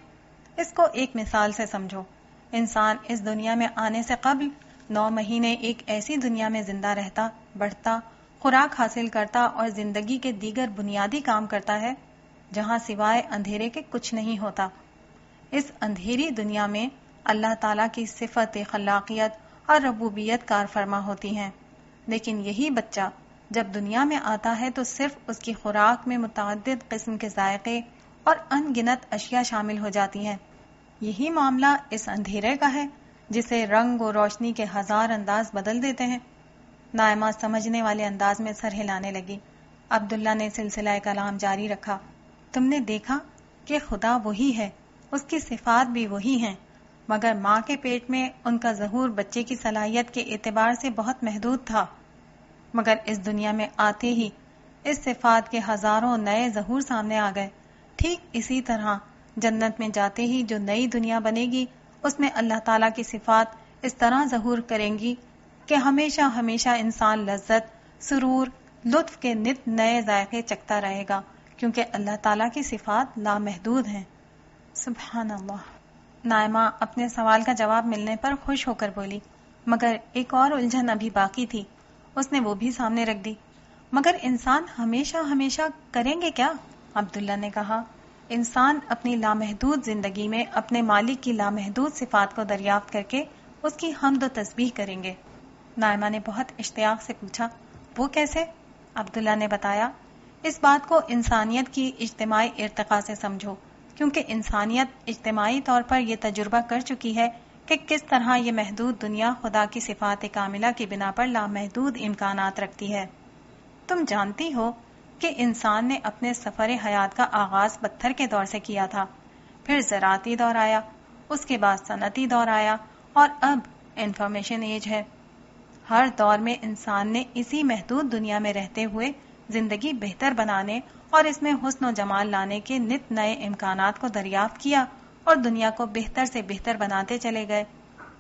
اس کو ایک مثال سے سمجھو۔ انسان اس دنیا میں آنے سے قبل 9 مہینے ایک ایسی دنیا میں زندہ رہتا، بڑھتا، خوراک حاصل کرتا اور زندگی کے دیگر بنیادی کام کرتا ہے، جہاں سوائے اندھیرے کے کچھ نہیں ہوتا۔ اس اندھیری دنیا میں اللہ تعالیٰ کی صفت خلاقیت اور ربوبیت کار فرما ہوتی ہیں، لیکن یہی بچہ جب دنیا میں آتا ہے تو صرف اس کی خوراک میں متعدد قسم کے ذائقے اور ان گنت اشیاء شامل ہو جاتی ہیں۔ یہی معاملہ اس اندھیرے کا ہے جسے رنگ و روشنی کے ہزار انداز بدل دیتے ہیں۔ نائمہ سمجھنے والے انداز میں سر ہلانے لگی۔ عبداللہ نے سلسلہ کلام جاری رکھا، تم نے دیکھا کہ خدا وہی ہے، اس کی صفات بھی وہی ہیں، مگر ماں کے پیٹ میں ان کا ظہور بچے کی صلاحیت کے اعتبار سے بہت محدود تھا، مگر اس دنیا میں آتے ہی اس صفات کے ہزاروں نئے ظہور سامنے آ گئے۔ ٹھیک اسی طرح جنت میں جاتے ہی جو نئی دنیا بنے گی، اس میں اللہ تعالیٰ کی صفات اس طرح ظہور کریں گی کہ ہمیشہ ہمیشہ انسان لذت، سرور، لطف کے نت نئے ذائقے چکھتا رہے گا، کیونکہ اللہ تعالیٰ کی صفات لامحدود ہیں۔ سبحان اللہ۔ نائمہ اپنے سوال کا جواب ملنے پر خوش ہو کر بولی، مگر ایک اور الجھن ابھی باقی تھی، اس نے وہ بھی سامنے رکھ دی۔ مگر انسان ہمیشہ ہمیشہ کریں گے کیا؟ عبداللہ نے کہا، انسان اپنی لامحدود زندگی میں اپنے مالک کی لامحدود صفات کو دریافت کر کے اس کی حمد و تسبیح کریں گے۔ نائمہ نے بہت اشتیاق سے پوچھا، وہ کیسے؟ عبداللہ نے بتایا، اس بات کو انسانیت کی اجتماعی ارتقاء سے سمجھو، کیونکہ انسانیت اجتماعی طور پر یہ تجربہ کر چکی ہے کہ کس طرح یہ محدود دنیا خدا کی صفات کاملہ کی بنا پر لامحدود امکانات رکھتی ہے۔ تم جانتی ہو کہ انسان نے اپنے سفر حیات کا آغاز پتھر کے دور سے کیا تھا، پھر زراعتی دور آیا، اس کے بعد صنعتی دور آیا اور اب انفارمیشن ایج ہے۔ ہر دور میں انسان نے اسی محدود دنیا میں رہتے ہوئے زندگی بہتر بنانے اور اس میں حسن و جمال لانے کے نت نئے امکانات کو دریافت کیا اور دنیا کو بہتر سے بہتر بناتے چلے گئے۔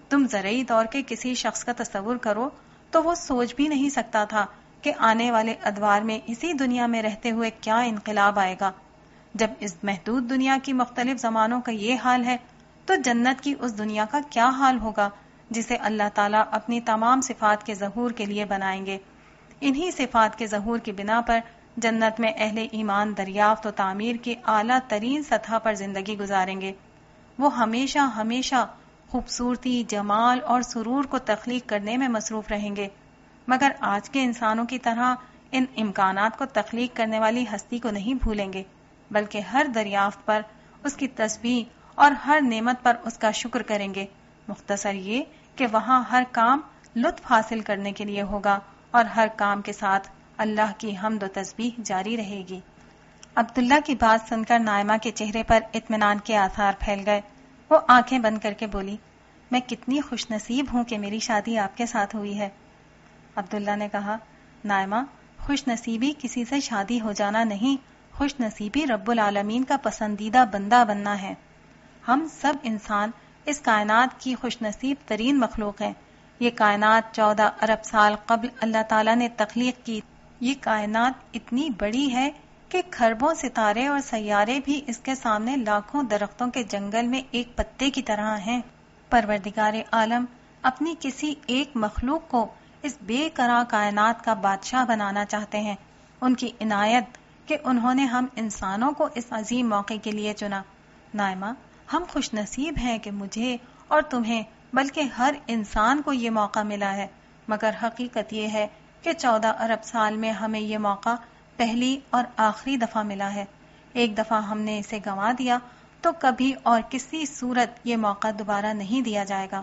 تم زرعی دور کے کسی شخص کا تصور کرو تو وہ سوچ بھی نہیں سکتا تھا کہ آنے والے ادوار میں اسی دنیا میں رہتے ہوئے کیا انقلاب آئے گا۔ جب اس محدود دنیا کی مختلف زمانوں کا یہ حال ہے تو جنت کی اس دنیا کا کیا حال ہوگا جسے اللہ تعالیٰ اپنی تمام صفات کے ظہور کے لیے بنائیں گے۔ انہی صفات کے ظہور کی بنا پر جنت میں اہل ایمان دریافت و تعمیر کی اعلیٰ ترین سطح پر زندگی گزاریں گے۔ وہ ہمیشہ ہمیشہ خوبصورتی، جمال اور سرور کو تخلیق کرنے میں مصروف رہیں گے، مگر آج کے انسانوں کی طرح ان امکانات کو تخلیق کرنے والی ہستی کو نہیں بھولیں گے، بلکہ ہر دریافت پر اس کی تسبیح اور ہر نعمت پر اس کا شکر کریں گے۔ مختصر یہ کہ وہاں ہر کام لطف حاصل کرنے کے لیے ہوگا اور ہر کام کے ساتھ اللہ کی حمد و تسبیح جاری رہے گی۔ عبداللہ کی بات سن کر نائمہ کے چہرے پر اطمینان کے آثار پھیل گئے۔ وہ آنکھیں بند کر کے بولی، میں کتنی خوش نصیب ہوں کہ میری شادی آپ کے ساتھ ہوئی ہے۔ عبداللہ نے کہا، نائمہ، خوش نصیبی کسی سے شادی ہو جانا نہیں، خوش نصیبی رب العالمین کا پسندیدہ بندہ بننا ہے۔ ہم سب انسان اس کائنات کی خوش نصیب ترین مخلوق ہیں۔ یہ کائنات 14 ارب سال قبل اللہ تعالیٰ نے تخلیق کی۔ یہ کائنات اتنی بڑی ہے کہ کھربوں ستارے اور سیارے بھی اس کے سامنے لاکھوں درختوں کے جنگل میں ایک پتے کی طرح ہیں۔ پروردگار عالم اپنی کسی ایک مخلوق کو اس بے قرار کائنات کا بادشاہ بنانا چاہتے ہیں۔ ان کی عنایت کہ انہوں نے ہم انسانوں کو اس عظیم موقع کے لیے چنا۔ نائمہ، ہم خوش نصیب ہیں کہ مجھے اور تمہیں بلکہ ہر انسان کو یہ موقع ملا ہے، مگر حقیقت یہ ہے کہ 14 ارب سال میں ہمیں یہ موقع پہلی اور آخری دفعہ ملا ہے۔ ایک دفعہ ہم نے اسے گنوا دیا تو کبھی اور کسی صورت یہ موقع دوبارہ نہیں دیا جائے گا۔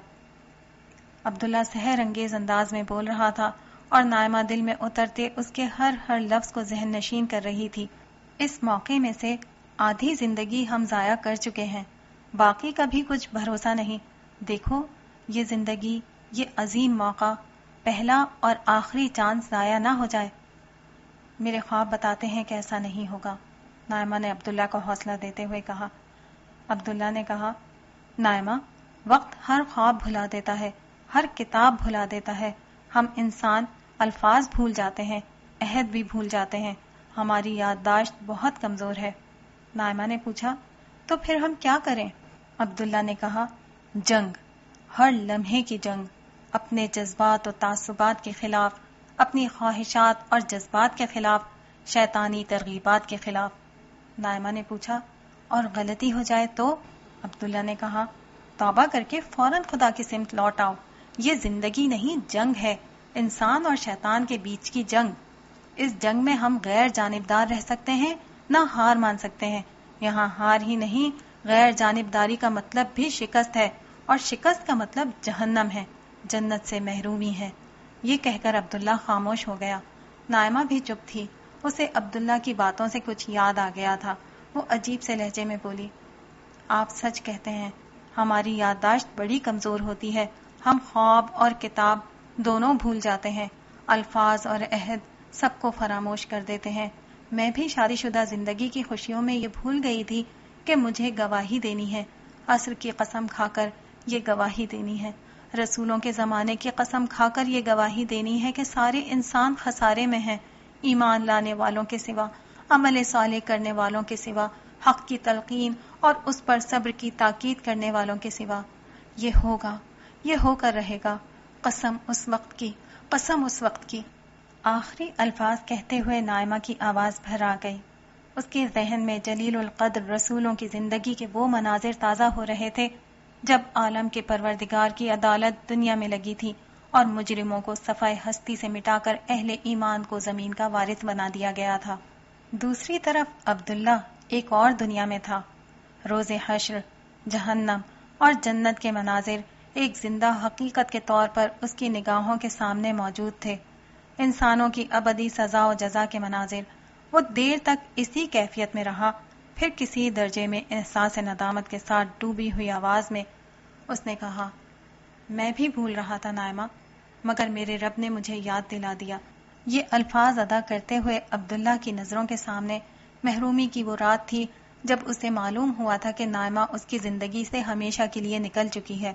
عبداللہ سحر انگیز انداز میں بول رہا تھا اور نائمہ دل میں اترتے اس کے ہر لفظ کو ذہن نشین کر رہی تھی۔ اس موقع میں سے آدھی زندگی ہم ضائع کر چکے ہیں، باقی کا بھی کچھ بھروسہ نہیں۔ دیکھو، یہ زندگی، یہ عظیم موقع، پہلا اور آخری چانس ضائع نہ ہو جائے۔ میرے خواب بتاتے ہیں کہ ایسا نہیں ہوگا، نائمہ نے عبداللہ کو حوصلہ دیتے ہوئے کہا۔ عبداللہ نے کہا، نائمہ، وقت ہر خواب بھلا دیتا ہے، ہر کتاب بھلا دیتا ہے۔ ہم انسان الفاظ بھول جاتے ہیں، عہد بھی بھول جاتے ہیں، ہماری یادداشت بہت کمزور ہے۔ نائمہ نے پوچھا، تو پھر ہم کیا کریں؟ عبداللہ نے کہا، جنگ، ہر لمحے کی جنگ، اپنے جذبات و تعصبات کے خلاف، اپنی خواہشات اور جذبات کے خلاف، شیطانی ترغیبات کے خلاف۔ نائمہ نے پوچھا، اور غلطی ہو جائے تو؟ عبداللہ نے کہا، توبہ کر کے فوراً خدا کی سمت لوٹ آؤ۔ یہ زندگی نہیں، جنگ ہے، انسان اور شیطان کے بیچ کی جنگ۔ اس جنگ میں ہم غیر جانبدار رہ سکتے ہیں، نہ ہار مان سکتے ہیں۔ یہاں ہار ہی نہیں، غیر جانبداری کا مطلب بھی شکست ہے، اور شکست کا مطلب جہنم ہے، جنت سے محرومی ہے۔ یہ کہہ کر عبداللہ خاموش ہو گیا۔ نائمہ بھی چپ تھی، اسے عبداللہ کی باتوں سے کچھ یاد آ گیا تھا۔ وہ عجیب سے لہجے میں بولی، آپ سچ کہتے ہیں، ہماری یادداشت بڑی کمزور ہوتی ہے، ہم خواب اور کتاب دونوں بھول جاتے ہیں، الفاظ اور عہد سب کو فراموش کر دیتے ہیں۔ میں بھی شادی شدہ زندگی کی خوشیوں میں یہ بھول گئی تھی کہ مجھے گواہی دینی ہے، عصر کی قسم کھا کر یہ گواہی دینی ہے، رسولوں کے زمانے کی قسم کھا کر یہ گواہی دینی ہے کہ سارے انسان خسارے میں ہیں، ایمان لانے والوں کے سوا، عمل صالح کرنے والوں کے سوا، حق کی تلقین اور اس پر صبر کی تاکید کرنے والوں کے سوا۔ یہ ہوگا، یہ ہو کر رہے گا، قسم اس وقت کی، قسم اس وقت کی۔ آخری الفاظ کہتے ہوئے نائمہ کی آواز بھر آ گئی۔ اس کے ذہن میں جلیل القدر رسولوں کی زندگی کے وہ مناظر تازہ ہو رہے تھے جب عالم کے پروردگار کی عدالت دنیا میں لگی تھی اور مجرموں کو صفحہ ہستی سے مٹا کر اہل ایمان کو زمین کا وارث بنا دیا گیا تھا۔ دوسری طرف عبداللہ ایک اور دنیا میں تھا۔ روز حشر، جہنم اور جنت کے مناظر ایک زندہ حقیقت کے طور پر اس کی نگاہوں کے سامنے موجود تھے۔ انسانوں کی ابدی سزا و جزا کے مناظر۔ وہ دیر تک اسی کیفیت میں رہا، پھر کسی درجے میں احساس ندامت کے ساتھ ڈوبی ہوئی آواز میں اس نے کہا، میں بھی بھول رہا تھا نائمہ، مگر میرے رب نے مجھے یاد دلا دیا۔ یہ الفاظ ادا کرتے ہوئے عبداللہ کی نظروں کے سامنے محرومی کی وہ رات تھی جب اسے معلوم ہوا تھا کہ نائمہ اس کی زندگی سے ہمیشہ کے لیے نکل چکی ہے۔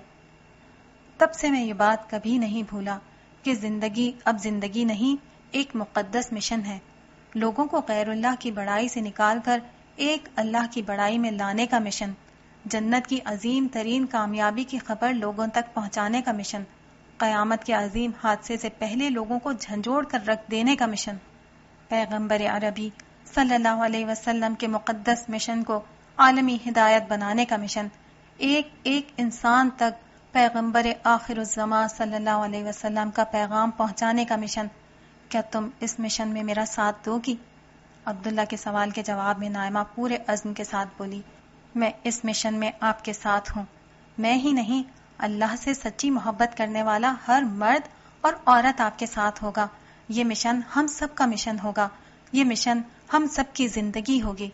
تب سے میں یہ بات کبھی نہیں بھولا کہ زندگی اب زندگی نہیں، ایک مقدس مشن ہے، لوگوں کو غیر اللہ کی بڑائی سے نکال کر ایک اللہ کی بڑائی میں لانے کا مشن، جنت کی عظیم ترین کامیابی کی خبر لوگوں تک پہنچانے کا مشن، قیامت کے عظیم حادثے سے پہلے لوگوں کو جھنجھوڑ کر رکھ دینے کا مشن، پیغمبر عربی صلی اللہ علیہ وسلم کے مقدس مشن کو عالمی ہدایت بنانے کا مشن، ایک ایک انسان تک پیغمبر آخر الزمان صلی اللہ علیہ وسلم کا پیغام پہنچانے کا مشن۔ کیا تم اس مشن میں میرا ساتھ دو گی؟ عبداللہ کے سوال کے جواب میں نائمہ پورے عزم کے ساتھ بولی، میں اس مشن میں آپ کے ساتھ ہوں۔ میں ہی نہیں، اللہ سے سچی محبت کرنے والا ہر مرد اور عورت آپ کے ساتھ ہوگا۔ یہ مشن ہم سب کا مشن ہوگا، یہ مشن ہم سب کی زندگی ہوگی۔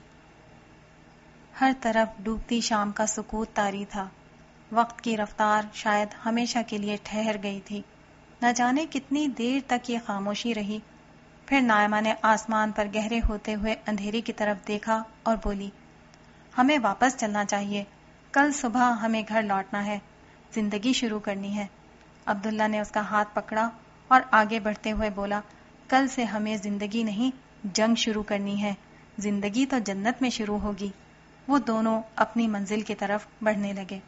ہر طرف ڈوبتی شام کا سکوت طاری تھا۔ وقت کی رفتار شاید ہمیشہ کے لیے ٹھہر گئی تھی۔ نہ جانے کتنی دیر تک یہ خاموشی رہی۔ پھر نائمہ نے آسمان پر گہرے ہوتے ہوئے اندھیرے کی طرف دیکھا اور بولی، ہمیں واپس چلنا چاہیے، کل صبح ہمیں گھر لوٹنا ہے، زندگی شروع کرنی ہے۔ عبداللہ نے اس کا ہاتھ پکڑا اور آگے بڑھتے ہوئے بولا، کل سے ہمیں زندگی نہیں، جنگ شروع کرنی ہے، زندگی تو جنت میں شروع ہوگی۔ وہ دونوں اپنی منزل کی طرف بڑھنے لگے۔